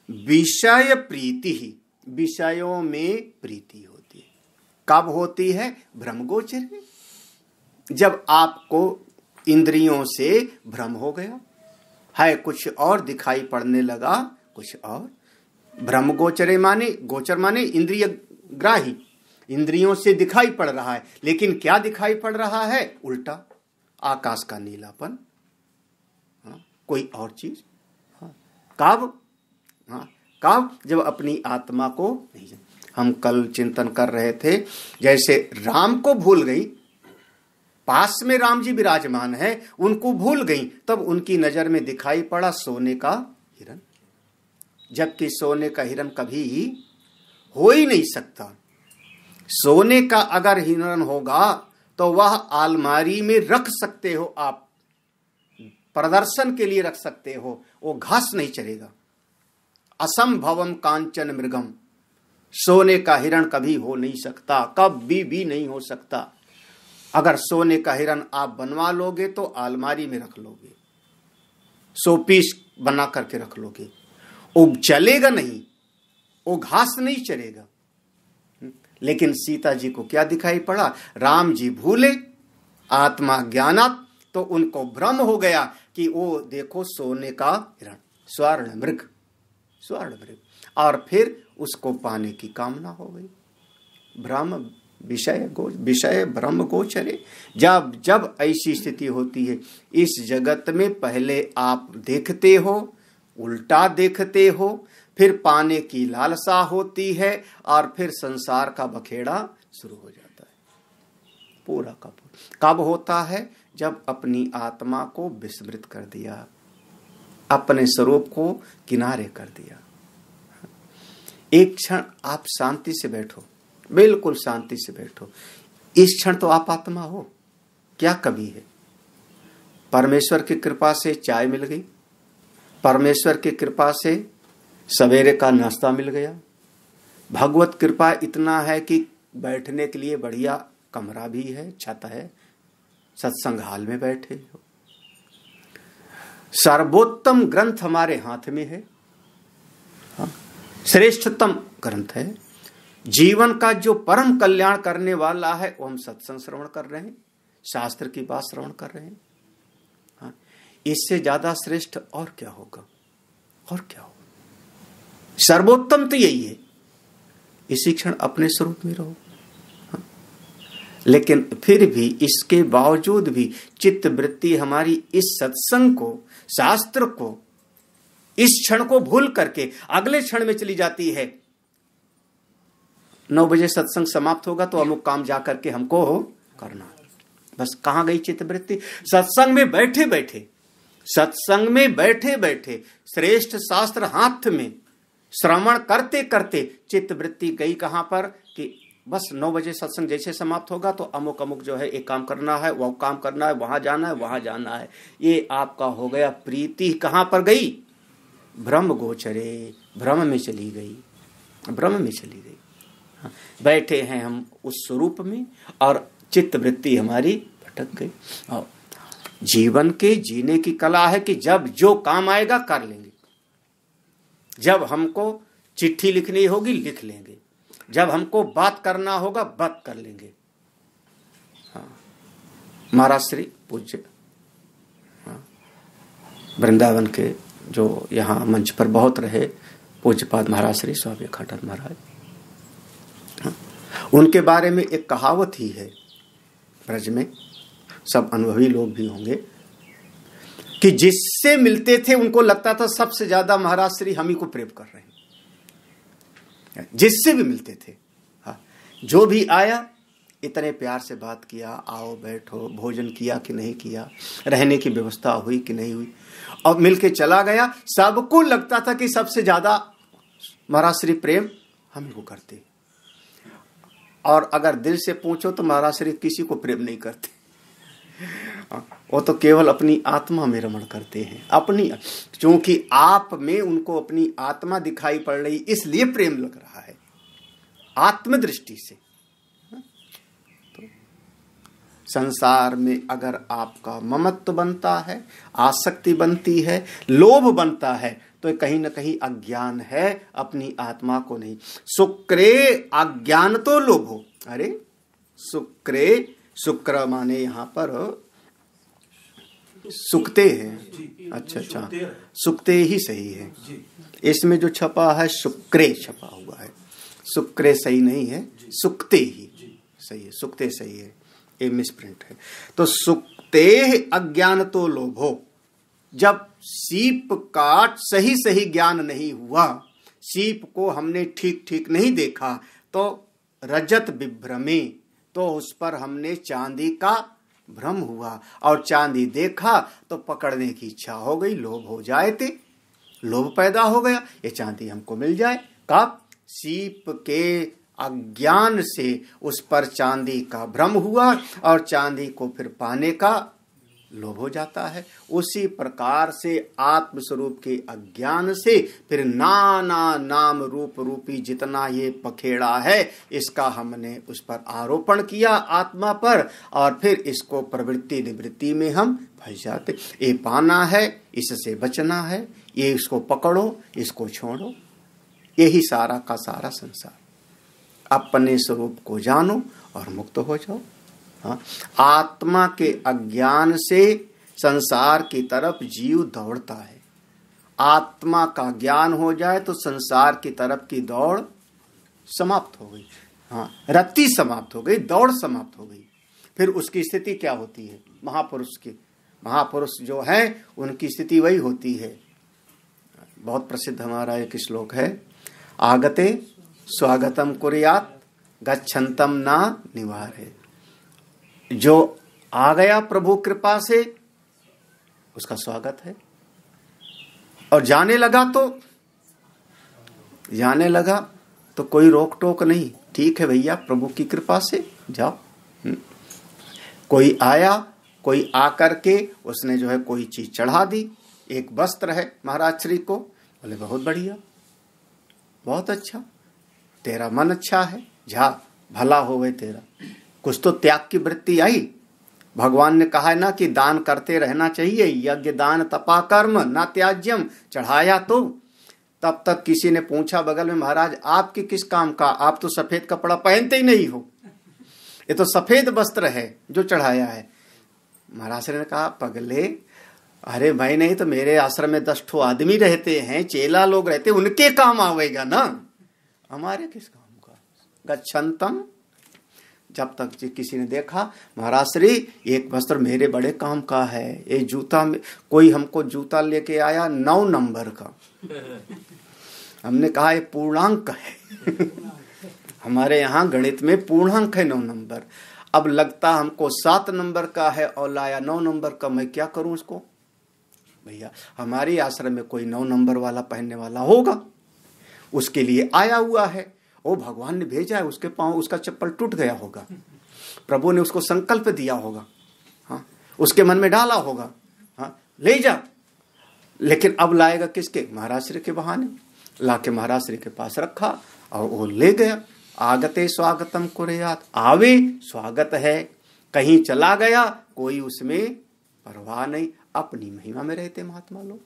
विषय प्रीति ही, विषयों में प्रीति होती है। कब होती है? भ्रमगोचर, जब आपको इंद्रियों से भ्रम हो गया है, कुछ और दिखाई पड़ने लगा कुछ और। भ्रमगोचरे माने, गोचर माने इंद्रिय ग्राही, इंद्रियों से दिखाई पड़ रहा है, लेकिन क्या दिखाई पड़ रहा है? उल्टा, आकाश का नीलापन, हाँ, कोई और चीज। हाँ, कब? हाँ, कब? जब अपनी आत्मा को नहीं। हम कल चिंतन कर रहे थे, जैसे राम को भूल गई, पास में राम जी विराजमान है, उनको भूल गई, तब उनकी नजर में दिखाई पड़ा सोने का हिरन, जबकि सोने का हिरन कभी ही हो ही नहीं सकता। सोने का अगर हिरन होगा तो वह अलमारी में रख सकते हो, आप प्रदर्शन के लिए रख सकते हो, वो घास नहीं चलेगा। असंभवम कांचन मृगम, सोने का हिरण कभी हो नहीं सकता, कभी भी नहीं हो सकता। अगर सोने का हिरण आप बनवा लोगे तो अलमारी में रख लोगे, शोपीस बना करके रख लोगे, वो चलेगा नहीं, वो घास नहीं चलेगा। लेकिन सीता जी को क्या दिखाई पड़ा? राम जी भूले, आत्मा ज्ञानात, तो उनको भ्रम हो गया कि वो देखो सोने का हिरण, स्वर्ण मृग, स्वर्ण मृग, और फिर उसको पाने की कामना हो गई। भ्रम विषय भ्रम गोचरे। जब जब ऐसी स्थिति होती है इस जगत में, पहले आप देखते हो उल्टा देखते हो, फिर पाने की लालसा होती है और फिर संसार का बखेड़ा शुरू हो जाता है पूरा का पूरा। कब होता है? जब अपनी आत्मा को विस्मृत कर दिया, अपने स्वरूप को किनारे कर दिया। एक क्षण आप शांति से बैठो, बिल्कुल शांति से बैठो। इस क्षण तो आप आत्मा हो, क्या कभी है? परमेश्वर की कृपा से चाय मिल गई, परमेश्वर की कृपा से सवेरे का नाश्ता मिल गया, भगवत कृपा इतना है कि बैठने के लिए बढ़िया कमरा भी है, छत है, सत्संग हाल में बैठे हो, सर्वोत्तम ग्रंथ हमारे हाथ में है, श्रेष्ठतम ग्रंथ है, जीवन का जो परम कल्याण करने वाला है वो हम सत्संग श्रवण कर रहे हैं, शास्त्र की बात श्रवण कर रहे हैं। इससे ज्यादा श्रेष्ठ और क्या होगा? और क्या होगा? सर्वोत्तम तो यही है। इसी क्षण अपने स्वरूप में रहो। लेकिन फिर भी इसके बावजूद भी चित्त वृत्ति हमारी इस सत्संग को, शास्त्र को, इस क्षण को भूल करके अगले क्षण में चली जाती है। 9 बजे सत्संग समाप्त होगा तो अमुक काम जा करके हमको करना। बस कहां गई चित्त वृत्ति? सत्संग में बैठे बैठे, सत्संग में बैठे बैठे, श्रेष्ठ शास्त्र हाथ में श्रवण करते करते चित्त वृत्ति गई कहां पर? कि बस 9 बजे सत्संग जैसे समाप्त होगा तो अमुक अमुक जो है एक काम करना है, वो काम करना है, वहां जाना है, वहां जाना है। ये आपका हो गया प्रीति। कहां पर गई? ब्रह्म गोचरे, भ्रम में चली गई, भ्रम में चली गई। बैठे हैं हम उस स्वरूप में और चित्त वृत्ति हमारी भटक गई। और जीवन के जीने की कला है कि जब जो काम आएगा कर लेंगे, जब हमको चिट्ठी लिखनी होगी लिख लेंगे, जब हमको बात करना होगा बात कर लेंगे। महाराज श्री पूज्य वृंदावन के जो यहाँ मंच पर बहुत रहे पूज्यपाद महाराज श्री स्वामी अखंडानंद महाराज, उनके बारे में एक कहावत ही है, ब्रज में सब अनुभवी लोग भी होंगे, कि जिससे मिलते थे उनको लगता था सबसे ज्यादा महाराज श्री हम ही को प्रेम कर रहे हैं। जिससे भी मिलते थे, हाँ, जो भी आया इतने प्यार से बात किया, आओ बैठो, भोजन किया कि नहीं किया, रहने की व्यवस्था हुई कि नहीं हुई, और मिलके चला गया। सबको लगता था कि सबसे ज्यादा महाराज श्री प्रेम हम ही को करते। और अगर दिल से पूछो तो महाराज श्री किसी को प्रेम नहीं करते, वो तो केवल अपनी आत्मा में रमण करते हैं। अपनी, क्योंकि आप में उनको अपनी आत्मा दिखाई पड़ रही, इसलिए प्रेम लग रहा है आत्मदृष्टि से। तो संसार में अगर आपका ममत्व बनता है, आसक्ति बनती है, लोभ बनता है, तो कहीं न कहीं अज्ञान है, अपनी आत्मा को नहीं। शुक्रे अज्ञान तो लोभो। अरे शुक्रे, शुक्र माने यहाँ पर सुक्ते हैं। अच्छा, सुक्ते ही सही है। इसमें जो छपा है शुक्रे छपा हुआ है, शुक्रे सही नहीं है, सुक्ते ही सही है, सुक्ते सही है, ये मिसप्रिंट है। तो सुक्ते अज्ञान तो लोभो। जब सीप का सही सही ज्ञान नहीं हुआ, सीप को हमने ठीक ठीक नहीं देखा, तो रजत विभ्रमे, तो उस पर हमने चांदी का भ्रम हुआ, और चांदी देखा तो पकड़ने की इच्छा हो गई, लोभ हो जाए थे, लोभ पैदा हो गया, ये चांदी हमको मिल जाए। कब? सीप के अज्ञान से उस पर चांदी का भ्रम हुआ और चांदी को फिर पाने का लोभ हो जाता है। उसी प्रकार से आत्मस्वरूप के अज्ञान से फिर नाना नाम रूप रूपी जितना ये पखेड़ा है, इसका हमने उस पर आरोपण किया आत्मा पर, और फिर इसको प्रवृत्ति निवृत्ति में हम फंस जाते। ये पाना है, इससे बचना है, ये इसको पकड़ो, इसको छोड़ो, यही सारा का सारा संसार। अपने स्वरूप को जानो और मुक्त हो जाओ। हाँ? आत्मा के अज्ञान से संसार की तरफ जीव दौड़ता है। आत्मा का ज्ञान हो जाए तो संसार की तरफ की दौड़ समाप्त हो गई। हाँ, रत्ती समाप्त हो गई, दौड़ समाप्त हो गई। फिर उसकी स्थिति क्या होती है? महापुरुष की, महापुरुष जो है उनकी स्थिति वही होती है, बहुत प्रसिद्ध हमारा एक श्लोक है, आगते स्वागतम कुर्यात् गच्छन्तम ना निवारे। जो आ गया प्रभु कृपा से उसका स्वागत है, और जाने लगा तो कोई रोक टोक नहीं, ठीक है भैया प्रभु की कृपा से जाओ। कोई आया, कोई आकर के उसने जो है कोई चीज चढ़ा दी, एक वस्त्र है महाराज श्री को, बोले बहुत बढ़िया, बहुत अच्छा, तेरा मन अच्छा है, जा भला होवे तेरा। कुछ तो त्याग की वृत्ति आई। भगवान ने कहा है ना कि दान करते रहना चाहिए, यज्ञ दान तपा कर्म ना त्याज्यम। चढ़ाया तो तब तक किसी ने पूछा बगल में, महाराज आपके किस काम का, आप तो सफेद कपड़ा पहनते ही नहीं हो, ये तो सफेद वस्त्र है जो चढ़ाया है। महाराज ने कहा, पगले अरे भाई नहीं तो मेरे आश्रम में 10 ठो आदमी रहते हैं, चेला लोग रहते, उनके काम आवेगा ना, हमारे किस काम का। गच्छन्तम, जब तक किसी ने देखा, महाराज श्री एक वस्त्र मेरे बड़े काम का है, ये जूता में कोई हमको जूता लेके आया 9 नंबर का, हमने कहा ये पूर्णांक है हमारे यहाँ गणित में पूर्णांक है 9 नंबर, अब लगता हमको 7 नंबर का है और लाया 9 नंबर का, मैं क्या करूं उसको। भैया हमारे आश्रम में कोई 9 नंबर वाला पहनने वाला होगा, उसके लिए आया हुआ है, वो भगवान ने भेजा है, उसके पांव उसका चप्पल टूट गया होगा, प्रभु ने उसको संकल्प दिया होगा, हाँ उसके मन में डाला होगा, हाँ ले जा। लेकिन अब लाएगा किसके, महाराज श्री के बहाने, लाके महाराज श्री के पास रखा और वो ले गया। आगते स्वागतम कुर्यात्, आवे स्वागत है, कहीं चला गया कोई उसमें परवाह नहीं, अपनी महिमा में रहते महात्मा लोग।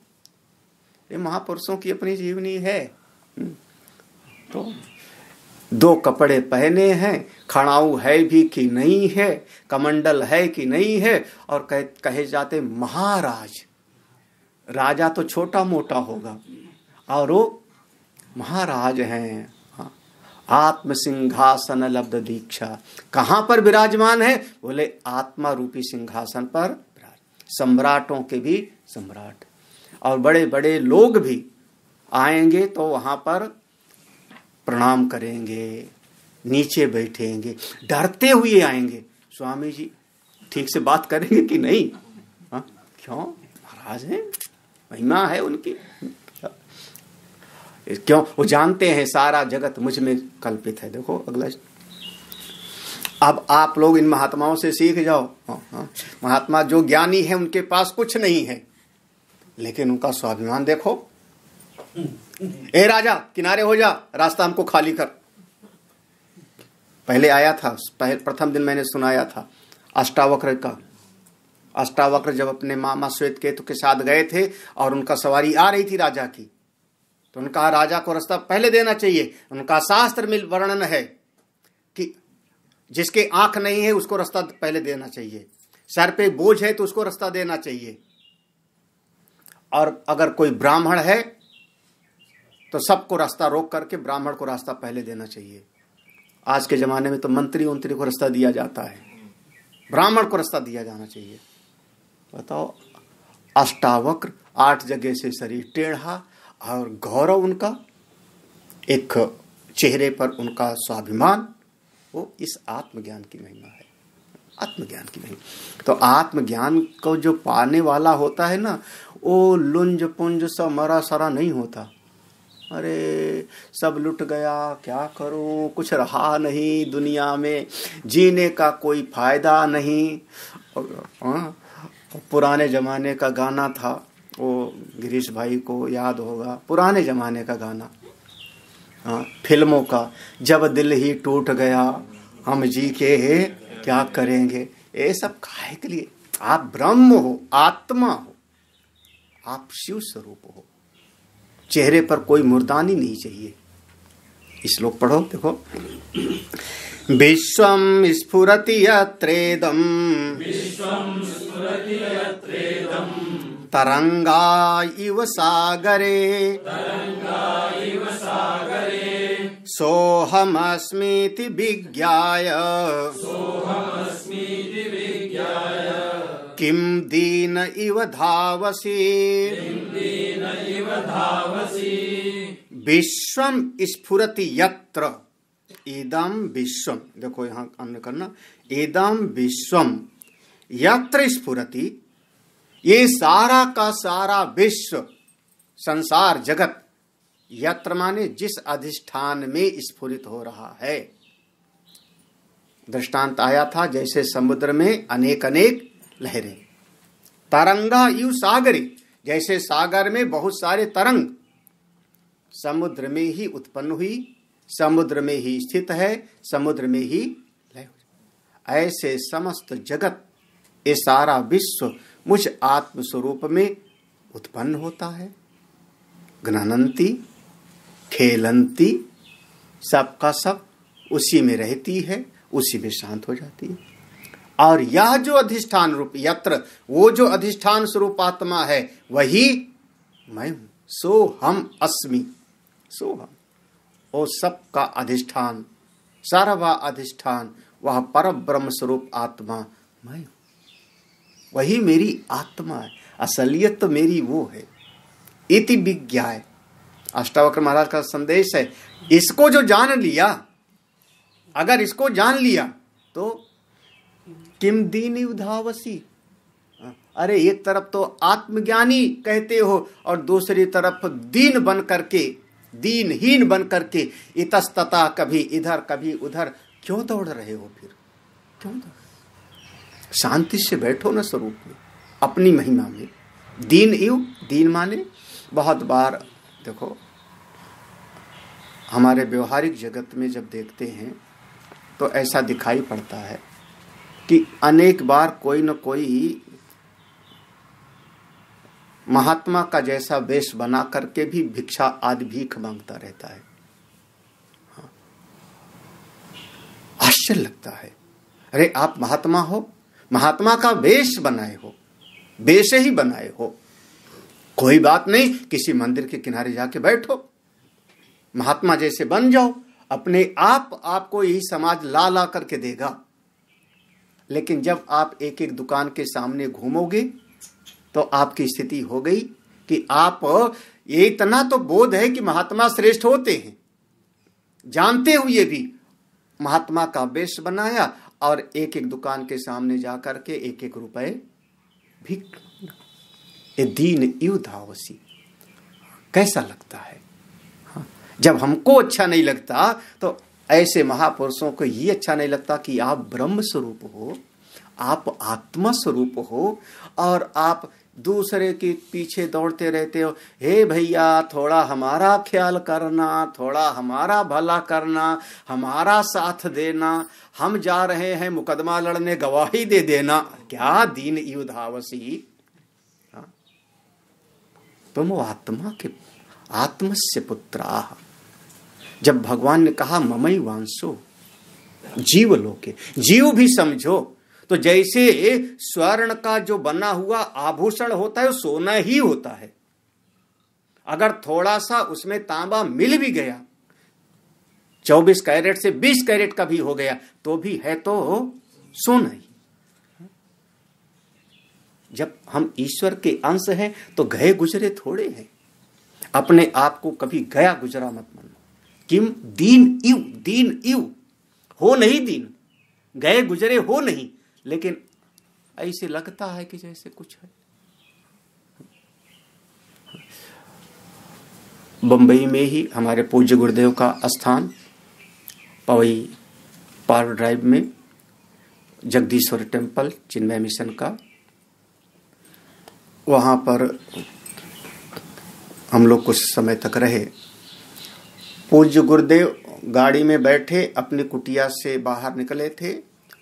ये महापुरुषों की अपनी जीवनी है। तो 2 कपड़े पहने हैं, खड़ाऊ है भी कि नहीं है, कमंडल है कि नहीं है, और कहे जाते महाराज। राजा तो छोटा मोटा होगा और वो महाराज हैं। आत्म सिंहासन लब्ध दीक्षा, कहां पर विराजमान है, बोले आत्मा रूपी सिंहासन पर विराज, सम्राटों के भी सम्राट, और बड़े बड़े लोग भी आएंगे तो वहां पर प्रणाम करेंगे, नीचे बैठेंगे, डरते हुए आएंगे, स्वामी जी ठीक से बात करेंगे कि नहीं, हाँ क्यों महाराज हैं, महिमा है उनकी, क्यों वो जानते हैं सारा जगत मुझ में कल्पित है। देखो अगला, अब आप लोग इन महात्माओं से सीख जाओ। महात्मा जो ज्ञानी है उनके पास कुछ नहीं है, लेकिन उनका स्वाभिमान देखो। ए राजा किनारे हो जा, रास्ता हमको खाली कर। पहले आया था, प्रथम दिन मैंने सुनाया था अष्टावक्र का। अष्टावक्र जब अपने मामा श्वेत केतु के साथ गए थे और उनका सवारी आ रही थी राजा की, तो उनका राजा को रास्ता पहले देना चाहिए। उनका शास्त्र में वर्णन है कि जिसके आंख नहीं है उसको रास्ता पहले देना चाहिए, सर पे बोझ है तो उसको रास्ता देना चाहिए, और अगर कोई ब्राह्मण है तो सबको रास्ता रोक करके ब्राह्मण को रास्ता पहले देना चाहिए। आज के जमाने में तो मंत्री को रास्ता दिया जाता है, ब्राह्मण को रास्ता दिया जाना चाहिए। बताओ, अष्टावक्र 8 जगह से शरीर टेढ़ा, और गौरव उनका, एक चेहरे पर उनका स्वाभिमान, वो इस आत्मज्ञान की महिमा है, आत्मज्ञान की महिमा। तो आत्मज्ञान को जो पाने वाला होता है ना, वो लुंज पुंज सा मरा सरा नहीं होता। अरे सब लुट गया, क्या करूं, कुछ रहा नहीं दुनिया में, जीने का कोई फायदा नहीं। पुराने जमाने का गाना था, वो गिरीश भाई को याद होगा, पुराने जमाने का गाना, फिल्मों का, जब दिल ही टूट गया हम जी के क्या करेंगे। ये सब काहे के लिए? आप ब्रह्म हो, आत्मा हो, आप शिव स्वरूप हो, चेहरे पर कोई मुर्दानी नहीं चाहिए। श्लोक पढ़ो, देखो। विश्वम स्फुरति यत्रेदम तरंगा इव सागरे सोहमस्मीति विज्ञाय किम दीन इव धावसी विश्वम स्फुरति यत्र। इदम विश्वम, देखो यहां हमने करना, इदम विश्वम यत्र स्फुरति, ये सारा का सारा विश्व, संसार, जगत, यत्र माने जिस अधिष्ठान में स्फुरित हो रहा है। दृष्टांत आया था जैसे समुद्र में अनेक अनेक लहरें, तरंगा यू सागरी, जैसे सागर में बहुत सारे तरंग समुद्र में ही उत्पन्न हुई, समुद्र में ही स्थित है, समुद्र में ही लय हो। ऐसे समस्त जगत, ये सारा विश्व मुझ आत्म स्वरूप में उत्पन्न होता है। ज्ञानंती खेलंती, सबका सब उसी में रहती है, उसी में शांत हो जाती है। और यह जो अधिष्ठान रूप यत्र, वो जो अधिष्ठान स्वरूप आत्मा है वही मैं हूं। सो हम अस्मि, सो हम, वो सबका अधिष्ठान, सर्वा अधिष्ठान, वह पर ब्रह्म स्वरूप आत्मा मैं हूं, वही मेरी आत्मा है। असलियत तो मेरी वो है। इति विज्ञाय, अष्टावक्र महाराज का संदेश है। इसको जो जान लिया, अगर इसको जान लिया तो किम दीन उधावसी, अरे एक तरफ तो आत्मज्ञानी कहते हो और दूसरी तरफ दीन बन करके, दीनहीन बन करके इतस्तता, कभी इधर कभी उधर क्यों दौड़ रहे हो? फिर क्यों दौड़? शांति से बैठो ना स्वरूप में, अपनी महिमा में। दीन इव, दीन माने बहुत बार देखो हमारे व्यवहारिक जगत में जब देखते हैं तो ऐसा दिखाई पड़ता है कि अनेक बार कोई न कोई महात्मा का जैसा वेश बना करके भी भिक्षा आदि भीख मांगता रहता है। हाँ। आश्चर्य लगता है, अरे आप महात्मा हो, महात्मा का वेश बनाए हो, वेश ही बनाए हो, कोई बात नहीं, किसी मंदिर के किनारे जाके बैठो, महात्मा जैसे बन जाओ, अपने आप आपको यही समाज ला ला करके देगा। लेकिन जब आप एक एक दुकान के सामने घूमोगे तो आपकी स्थिति हो गई कि आप, ये इतना तो बोध है कि महात्मा श्रेष्ठ होते हैं, जानते हुए भी महात्मा का वेश बनाया और एक एक दुकान के सामने जाकर के एक एक रुपए भिख। ये दीन इव धावसी, कैसा लगता है? हाँ। जब हमको अच्छा नहीं लगता तो ऐसे महापुरुषों को ये अच्छा नहीं लगता कि आप ब्रह्म स्वरूप हो, आप आत्मा स्वरूप हो और आप दूसरे के पीछे दौड़ते रहते हो। हे भैया, थोड़ा हमारा ख्याल करना, थोड़ा हमारा भला करना, हमारा साथ देना, हम जा रहे हैं मुकदमा लड़ने, गवाही दे देना। क्या दीन इव धावसी? तुम आत्मा के, आत्मस्य पुत्राः। जब भगवान ने कहा ममई वांसो जीव लोके, जीव भी समझो तो जैसे स्वर्ण का जो बना हुआ आभूषण होता है सोना ही होता है। अगर थोड़ा सा उसमें तांबा मिल भी गया, 24 कैरेट से 20 कैरेट का भी हो गया, तो भी है तो सोना ही। जब हम ईश्वर के अंश हैं तो गए गुजरे थोड़े हैं। अपने आप को कभी गया गुजरा मत मानो। किम दीन इव, दीन इव हो नहीं, दीन गए गुजरे हो नहीं, लेकिन ऐसे लगता है कि जैसे कुछ है। बंबई में ही हमारे पूज्य गुरुदेव का स्थान, पवई पार्क ड्राइव में जगदीश्वर टेम्पल, चिन्मय मिशन का, वहां पर हम लोग कुछ समय तक रहे। पूज्य गुरुदेव गाड़ी में बैठे अपनी कुटिया से बाहर निकले थे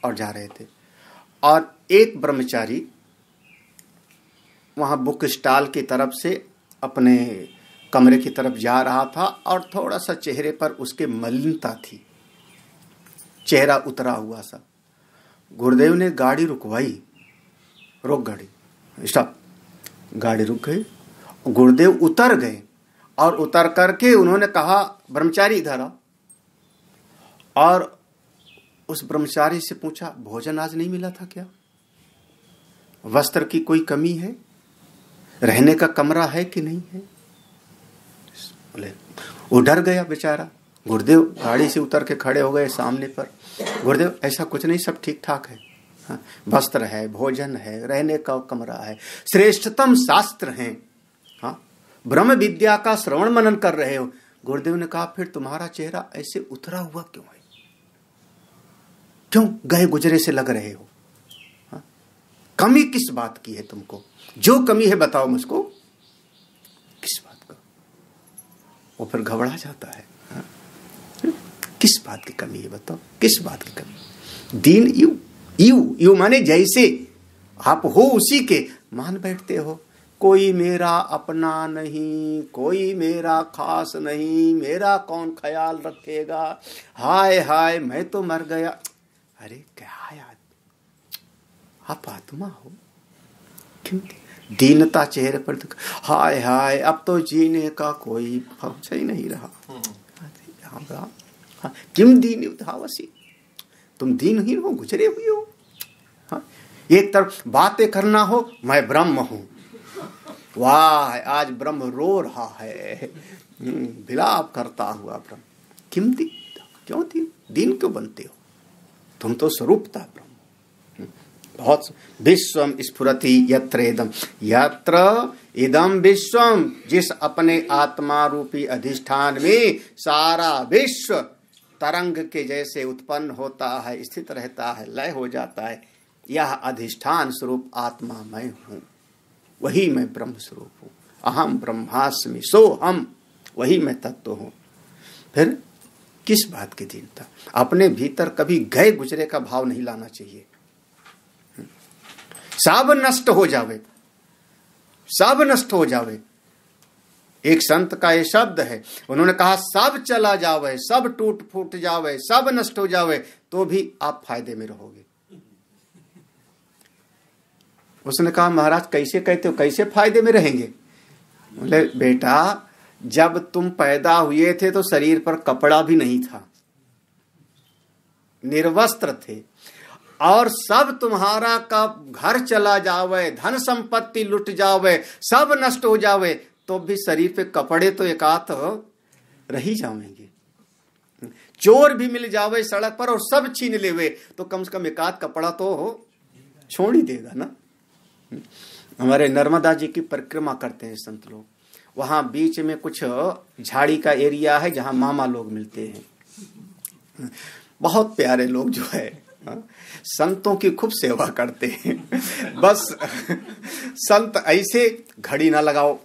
और जा रहे थे, और एक ब्रह्मचारी वहां बुक स्टॉल की तरफ से अपने कमरे की तरफ जा रहा था और थोड़ा सा चेहरे पर उसके मलिनता थी, चेहरा उतरा हुआ सा। गुरुदेव ने गाड़ी रुकवाई, रोक गाड़ी, स्टॉप। गाड़ी रुक गई, गुरुदेव उतर गए और उतर करके उन्होंने कहा ब्रह्मचारी इधर आओ, और उस ब्रह्मचारी से पूछा भोजन आज नहीं मिला था क्या? वस्त्र की कोई कमी है? रहने का कमरा है कि नहीं है? बोले वो डर गया बेचारा। गुरुदेव गाड़ी से उतर के खड़े हो गए सामने पर। गुरुदेव ऐसा कुछ नहीं, सब ठीक ठाक है। हाँ, वस्त्र है, भोजन है, रहने का कमरा है, श्रेष्ठतम शास्त्र हैं। हाँ, ब्रह्म विद्या का श्रवण मनन कर रहे हो। गुरुदेव ने कहा फिर तुम्हारा चेहरा ऐसे उतरा हुआ क्यों है? क्यों गए गुजरे से लग रहे हो? हाँ? कमी किस बात की है तुमको? जो कमी है बताओ मुझको, किस बात का? वो फिर घबरा जाता है। हाँ? किस बात की कमी है बताओ, किस बात की कमी? दीन यू माने जैसे आप हो उसी के मान बैठते हो। कोई मेरा अपना नहीं, कोई मेरा खास नहीं, मेरा कौन ख्याल रखेगा, हाय हाय मैं तो मर गया। अरे क्या यार, आप आत्मा हो, क्यों दीनता चेहरे पर? हाय हाय अब तो जीने का कोई पहुंच ही नहीं रहा। हाँ, किम दीन उधावसी, तुम दीनहीन हो, गुजरे हुए हो। हाँ? एक तरफ बातें करना हो, मैं ब्रह्म हूं, वाह आज ब्रह्म रो रहा है, विलाप करता हुआ ब्रह्म। किम दीन, क्यों दीन क्यों बनते हो? तुम तो स्वरूपता ब्रह्म। बहुत विश्वम स्फुरति यत्र इदम विश्वम, जिस अपने आत्मा रूपी अधिष्ठान में सारा विश्व तरंग के जैसे उत्पन्न होता है, स्थित रहता है, लय हो जाता है, यह अधिष्ठान स्वरूप आत्मा मैं हूं, वही मैं ब्रह्म स्वरूप हूं। अहम ब्रह्मास्मि सो हम, वही मैं तत्व हूं। फिर किस बात की दीनता? अपने भीतर कभी गए गुजरे का भाव नहीं लाना चाहिए। सब नष्ट हो जावे, सब नष्ट हो जावे। एक संत का ये शब्द है, उन्होंने कहा सब चला जावे, सब टूट फूट जावे, सब नष्ट हो जावे, तो भी आप फायदे में रहोगे। उसने कहा महाराज कैसे कहते हो, कैसे फायदे में रहेंगे? बोले बेटा जब तुम पैदा हुए थे तो शरीर पर कपड़ा भी नहीं था, निर्वस्त्र थे, और सब तुम्हारा का घर चला जावे, धन संपत्ति लुट जावे, सब नष्ट हो जावे, तो भी शरीर पे कपड़े तो एकात रह ही जाएंगे। चोर भी मिल जावे सड़क पर और सब छीन लेवे, तो कम से कम एकात कपड़ा तो छोड़ ही देगा ना। हमारे नर्मदा जी की परिक्रमा करते हैं संत लोग, वहां बीच में कुछ झाड़ी का एरिया है जहां मामा लोग मिलते हैं, बहुत प्यारे लोग जो है, संतों की खूब सेवा करते हैं। बस संत ऐसे घड़ी ना लगाओ,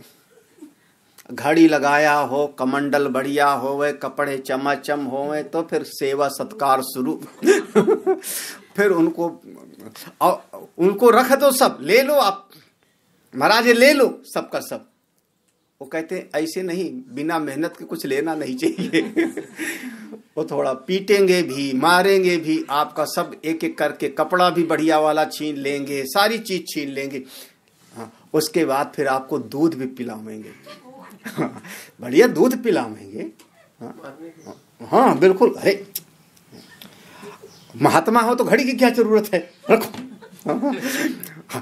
घड़ी लगाया हो, कमंडल बढ़िया होवे, कपड़े चमाचम होवे, तो फिर सेवा सत्कार शुरू। फिर उनको रख दो, सब ले लो आप महाराज, ले लो सबका सब। वो कहते हैं ऐसे नहीं, बिना मेहनत के कुछ लेना नहीं चाहिए। वो थोड़ा पीटेंगे भी, मारेंगे भी, आपका सब एक एक करके कपड़ा भी बढ़िया वाला छीन लेंगे, सारी चीज छीन लेंगे। हाँ, उसके बाद फिर आपको दूध भी पिलावेंगे। हाँ, बढ़िया दूध पिलावेंगे। हाँ बिल्कुल। अरे महात्मा हो तो घड़ी की क्या जरूरत है, रखो।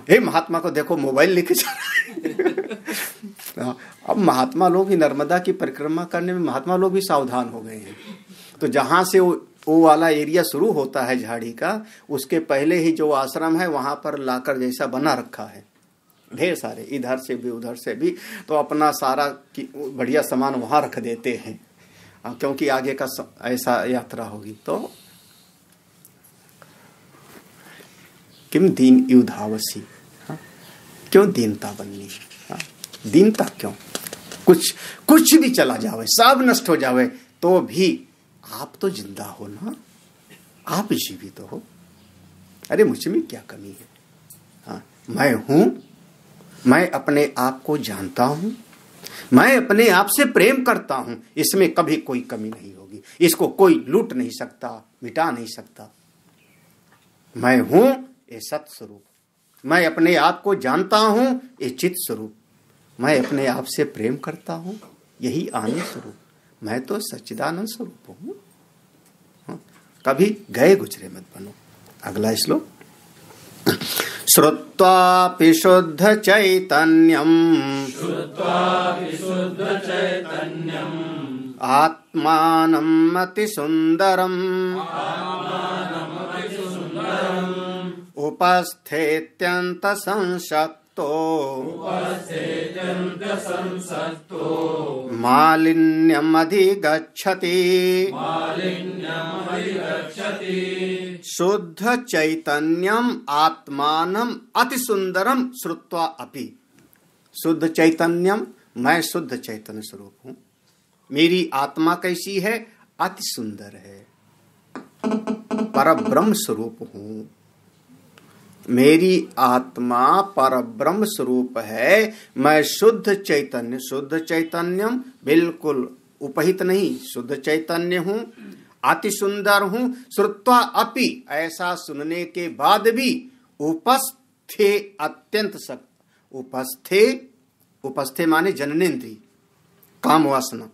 हे महात्मा को देखो मोबाइल लेके चल। अब महात्मा लोग भी नर्मदा की परिक्रमा करने में महात्मा लोग भी सावधान हो गए हैं। तो जहां से वो वाला एरिया शुरू होता है झाड़ी का, उसके पहले ही जो आश्रम है वहां पर लाकर जैसा बना रखा है, ढेर सारे, इधर से भी उधर से भी, तो अपना सारा बढ़िया सामान वहां रख देते हैं, क्योंकि आगे का ऐसा यात्रा होगी। तो किम दीन युधावसी, क्यों दीनता बननी? दीनता क्यों? कुछ भी चला जावे, सब नष्ट हो जावे, तो भी आप तो जिंदा हो ना, आप जीवित तो हो। अरे मुझ में क्या कमी है? हाँ, मैं हूं, मैं अपने आप को जानता हूं, मैं अपने आप से प्रेम करता हूं, इसमें कभी कोई कमी नहीं होगी, इसको कोई लूट नहीं सकता, मिटा नहीं सकता। मैं हूं ये सत स्वरूप, मैं अपने आप को जानता हूं ये चित स्वरूप, मैं अपने आप से प्रेम करता हूं, यही आनंद स्वरूप, मैं तो सच्चिदानंद स्वरूप हूं। कभी गए गुजरे मत बनो। अगला श्लोक, श्रुत्वापि शुद्ध चैतन्यम् आत्मानम् अतिसुन्दरम् उपस्थेत्यन्त संशक्तो मालिन्यम् अधिगच्छति शुद्ध चैतन्यम् आत्मानम् अतिसुन्दरम् श्रुत्वा अपि। शुद्ध चैतन्यम, मैं शुद्ध चैतन्य स्वरूप हूं। मेरी आत्मा कैसी है? अति सुंदर है, परब्रह्म स्वरूप हूं। मेरी आत्मा परब्रह्म स्वरूप है। मैं शुद्ध चैतन्य, शुद्ध चैतन्यम बिल्कुल उपहित नहीं, शुद्ध चैतन्य हूं, अति सुंदर हूं। श्रुत्वा अपि, ऐसा सुनने के बाद भी उपस्थे अत्यंत सक्त। उपस्थे, उपस्थे माने जननेन्द्रिय, काम वासना।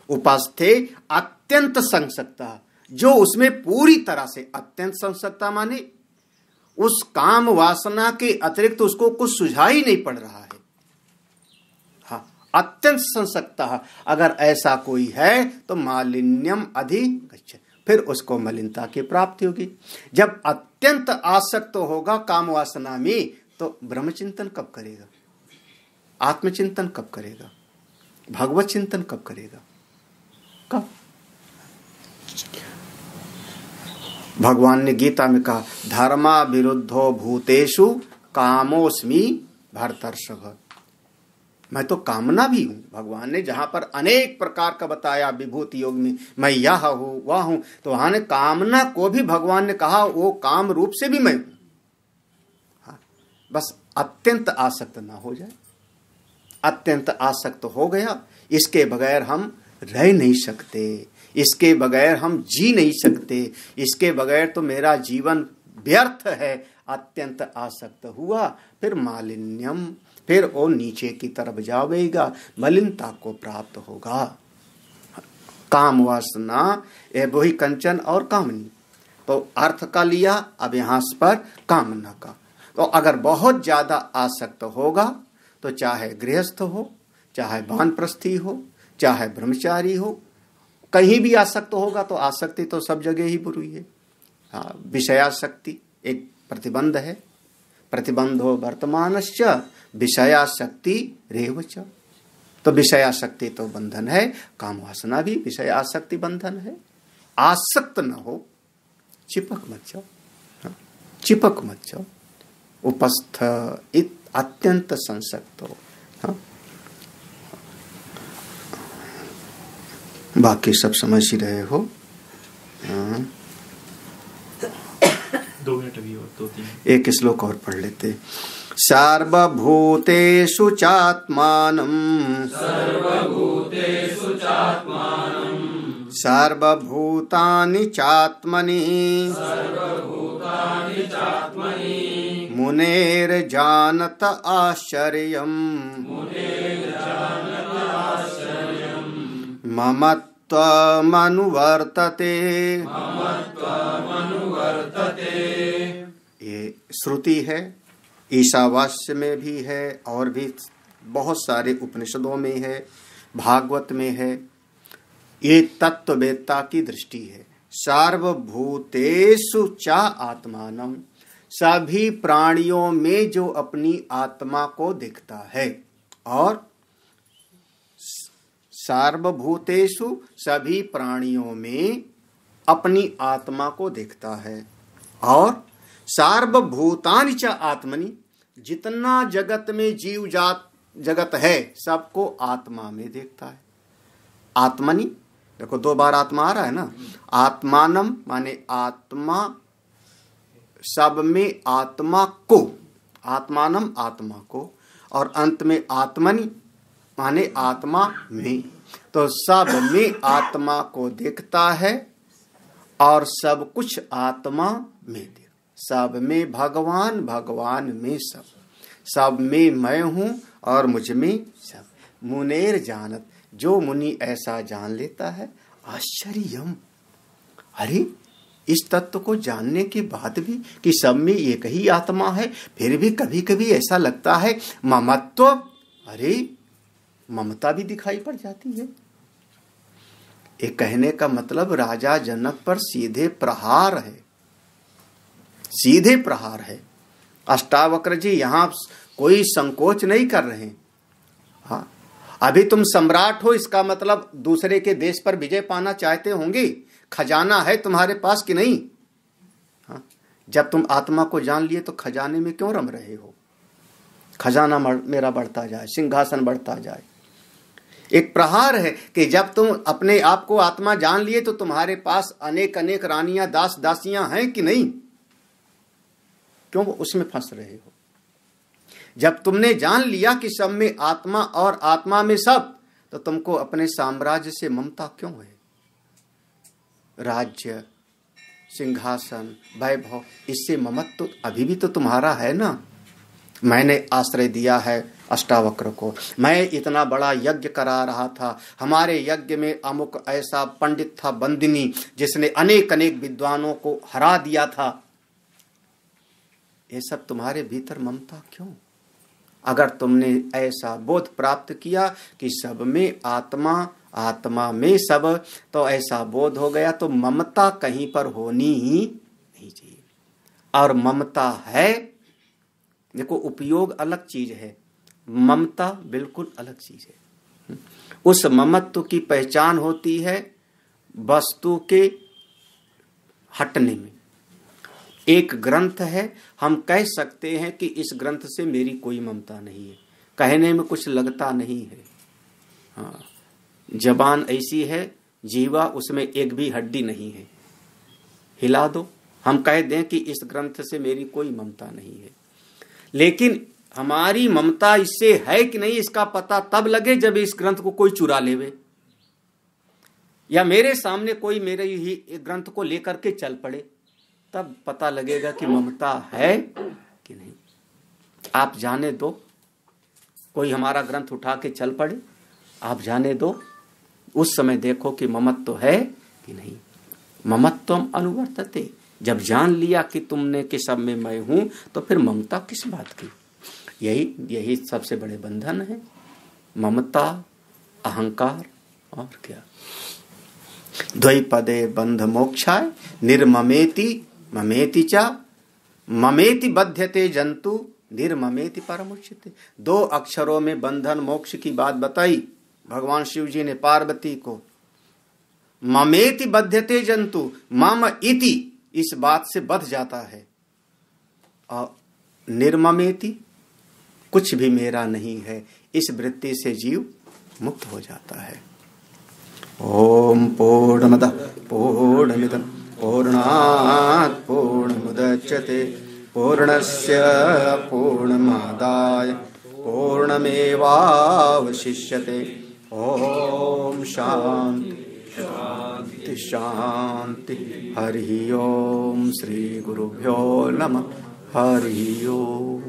उपस्थे अत्यंत संसक्ता, जो उसमें पूरी तरह से, अत्यंत संसक्ता माने उस काम वासना के अतिरिक्त उसको कुछ सुझाई नहीं पड़ रहा है। हाँ, अत्यंत संसक्ता। अगर ऐसा कोई है तो मालिन्यम अधिगच्छति, फिर उसको मलिनता की प्राप्ति होगी। जब अत्यंत आसक्त होगा काम वासना में, तो ब्रह्मचिंतन कब करेगा? आत्मचिंतन कब करेगा? भगवत चिंतन कब करेगा? कब? भगवान ने गीता में कहा, धर्मा विरुद्धो भूतेषु कामोस्मि भरतर्षभ। मैं तो कामना भी हूं। भगवान ने जहां पर अनेक प्रकार का बताया विभूति योग में, मैं यह हूं वह हूं, तो वहां ने कामना को भी भगवान ने कहा वो काम रूप से भी मैं हूं। हाँ, बस अत्यंत आसक्त ना हो जाए। अत्यंत आसक्त हो गया, इसके बगैर हम रह नहीं सकते, इसके बगैर हम जी नहीं सकते, इसके बगैर तो मेरा जीवन व्यर्थ है। अत्यंत आसक्त हुआ, फिर मालिन्यम, फिर वो नीचे की तरफ जाएगा, मलिनता को प्राप्त होगा। काम वासना ये वही कंचन और कामनी, तो अर्थ का लिया, अब यहां पर कामना का। तो अगर बहुत ज्यादा आसक्त होगा तो चाहे गृहस्थ हो, चाहे वानप्रस्थी हो, चाहे ब्रह्मचारी हो, कहीं भी आसक्त होगा तो आसक्ति तो सब जगह ही बुरी है। हाँ, विषयाशक्ति एक प्रतिबंध है। प्रतिबंधो वर्तमानश्च विषयाशक्ति रेवच। तो विषयाशक्ति तो बंधन है, काम वासना भी विषयाशक्ति बंधन है। आसक्त न हो, चिपक मत जाओ। हाँ, चिपक मत जाओ। उपस्थ अत्यंत संसक्त हो। हाँ, बाकी सब समझ ही रहे हो। हाँ, 2 मिनट अभी और 2-3 एक श्लोक और पढ़ लेते। सर्वभूतेषु चात्मानम् सर्वभूतानि चात्मनि मुनेर्जानत आश्चर्यम् ममत्वमनुवर्तते। ये श्रुति है, ईशावास्य में भी है और भी बहुत सारे उपनिषदों में है, भागवत में है। ये तत्ववेत्ता की दृष्टि है। सार्वभूतेषु चा आत्मानम, सभी प्राणियों में जो अपनी आत्मा को देखता है। और सार्वभूतेषु, सभी प्राणियों में अपनी आत्मा को देखता है। और सार्वभूतानि च आत्मनि, जितना जगत में जीव जात जगत है सबको आत्मा में देखता है। आत्मनि, देखो 2 बार आत्मा आ रहा है ना। आत्मानम माने आत्मा, सब में आत्मा को, आत्मानम आत्मा को, और अंत में आत्मनि माने आत्मा में। तो सब में आत्मा को देखता है और सब कुछ आत्मा में देख। सब में भगवान, भगवान में सब, सब में मैं हूं और मुझ में सब। मुनेर जानत, जो मुनि ऐसा जान लेता है, आश्चर्यम, अरे इस तत्व को जानने के बाद भी कि सब में एक ही आत्मा है, फिर भी कभी कभी ऐसा लगता है ममत्व, अरे ममता भी दिखाई पड़ जाती है। एक कहने का मतलब राजा जनक पर सीधे प्रहार है, सीधे प्रहार है। अष्टावक्र जी यहां कोई संकोच नहीं कर रहे हैं। हाँ, अभी तुम सम्राट हो, इसका मतलब दूसरे के देश पर विजय पाना चाहते होंगे, खजाना है तुम्हारे पास कि नहीं? हाँ, जब तुम आत्मा को जान लिए तो खजाने में क्यों रम रहे हो? खजाना मेरा बढ़ता जाए, सिंहासन बढ़ता जाए। एक प्रहार है कि जब तुम अपने आप को आत्मा जान लिए तो तुम्हारे पास अनेक अनेक रानियां, दास दासियां हैं कि नहीं? क्यों उसमें फंस रहे हो? जब तुमने जान लिया कि सब में आत्मा और आत्मा में सब, तो तुमको अपने साम्राज्य से ममता क्यों है? राज्य, सिंहासन, वैभव, इससे ममत्व तो अभी भी तो तुम्हारा है ना। मैंने आश्रय दिया है अष्टावक्र को, मैं इतना बड़ा यज्ञ करा रहा था, हमारे यज्ञ में अमुक ऐसा पंडित था बंदिनी जिसने अनेक अनेक विद्वानों को हरा दिया था। ये सब तुम्हारे भीतर ममता क्यों? अगर तुमने ऐसा बोध प्राप्त किया कि सब में आत्मा, आत्मा में सब, तो ऐसा बोध हो गया तो ममता कहीं पर होनी ही नहीं चाहिए। और ममता है, देखो उपयोग अलग चीज है, ममता बिल्कुल अलग चीज है। उस ममत्व की पहचान होती है वस्तु के हटने में। एक ग्रंथ है, हम कह सकते हैं कि इस ग्रंथ से मेरी कोई ममता नहीं है, कहने में कुछ लगता नहीं है। हाँ, जबान ऐसी है, जीवा उसमें एक भी हड्डी नहीं है, हिला दो, हम कह दें कि इस ग्रंथ से मेरी कोई ममता नहीं है। लेकिन हमारी ममता इससे है कि नहीं, इसका पता तब लगे जब इस ग्रंथ को कोई चुरा लेवे, या मेरे सामने कोई मेरे ही ग्रंथ को लेकर के चल पड़े, तब पता लगेगा कि ममता है कि नहीं। आप जाने दो, कोई हमारा ग्रंथ उठा के चल पड़े, आप जाने दो, उस समय देखो कि ममत्व है कि नहीं। ममत्वम अनुवर्तते, जब जान लिया कि तुमने कि सब में मैं हूं, तो फिर ममता किस बात की? यही सबसे बड़े बंधन है, ममता, अहंकार, और क्या। द्वैपदे बंध मोक्षाय निर्ममेति ममेति च ममेति बध्यते जंतु निर्ममेति परमुच्यते। 2 अक्षरों में बंधन मोक्ष की बात बताई भगवान शिव जी ने पार्वती को। ममेति बध्यते जंतु, मम इति, इस बात से बध जाता है, और निर्ममेति, कुछ भी मेरा नहीं है, इस वृत्ति से जीव मुक्त हो जाता है। ओम पूर्णमदः पूर्णमिदं पूर्णात् पूर्णमुदच्यते पूर्णस्य पूर्णमादाय पूर्णमेवावशिष्यते। ओम शांति शांति शांति। हरि ओम। श्री गुरुभ्यो नमः। हरि ओम।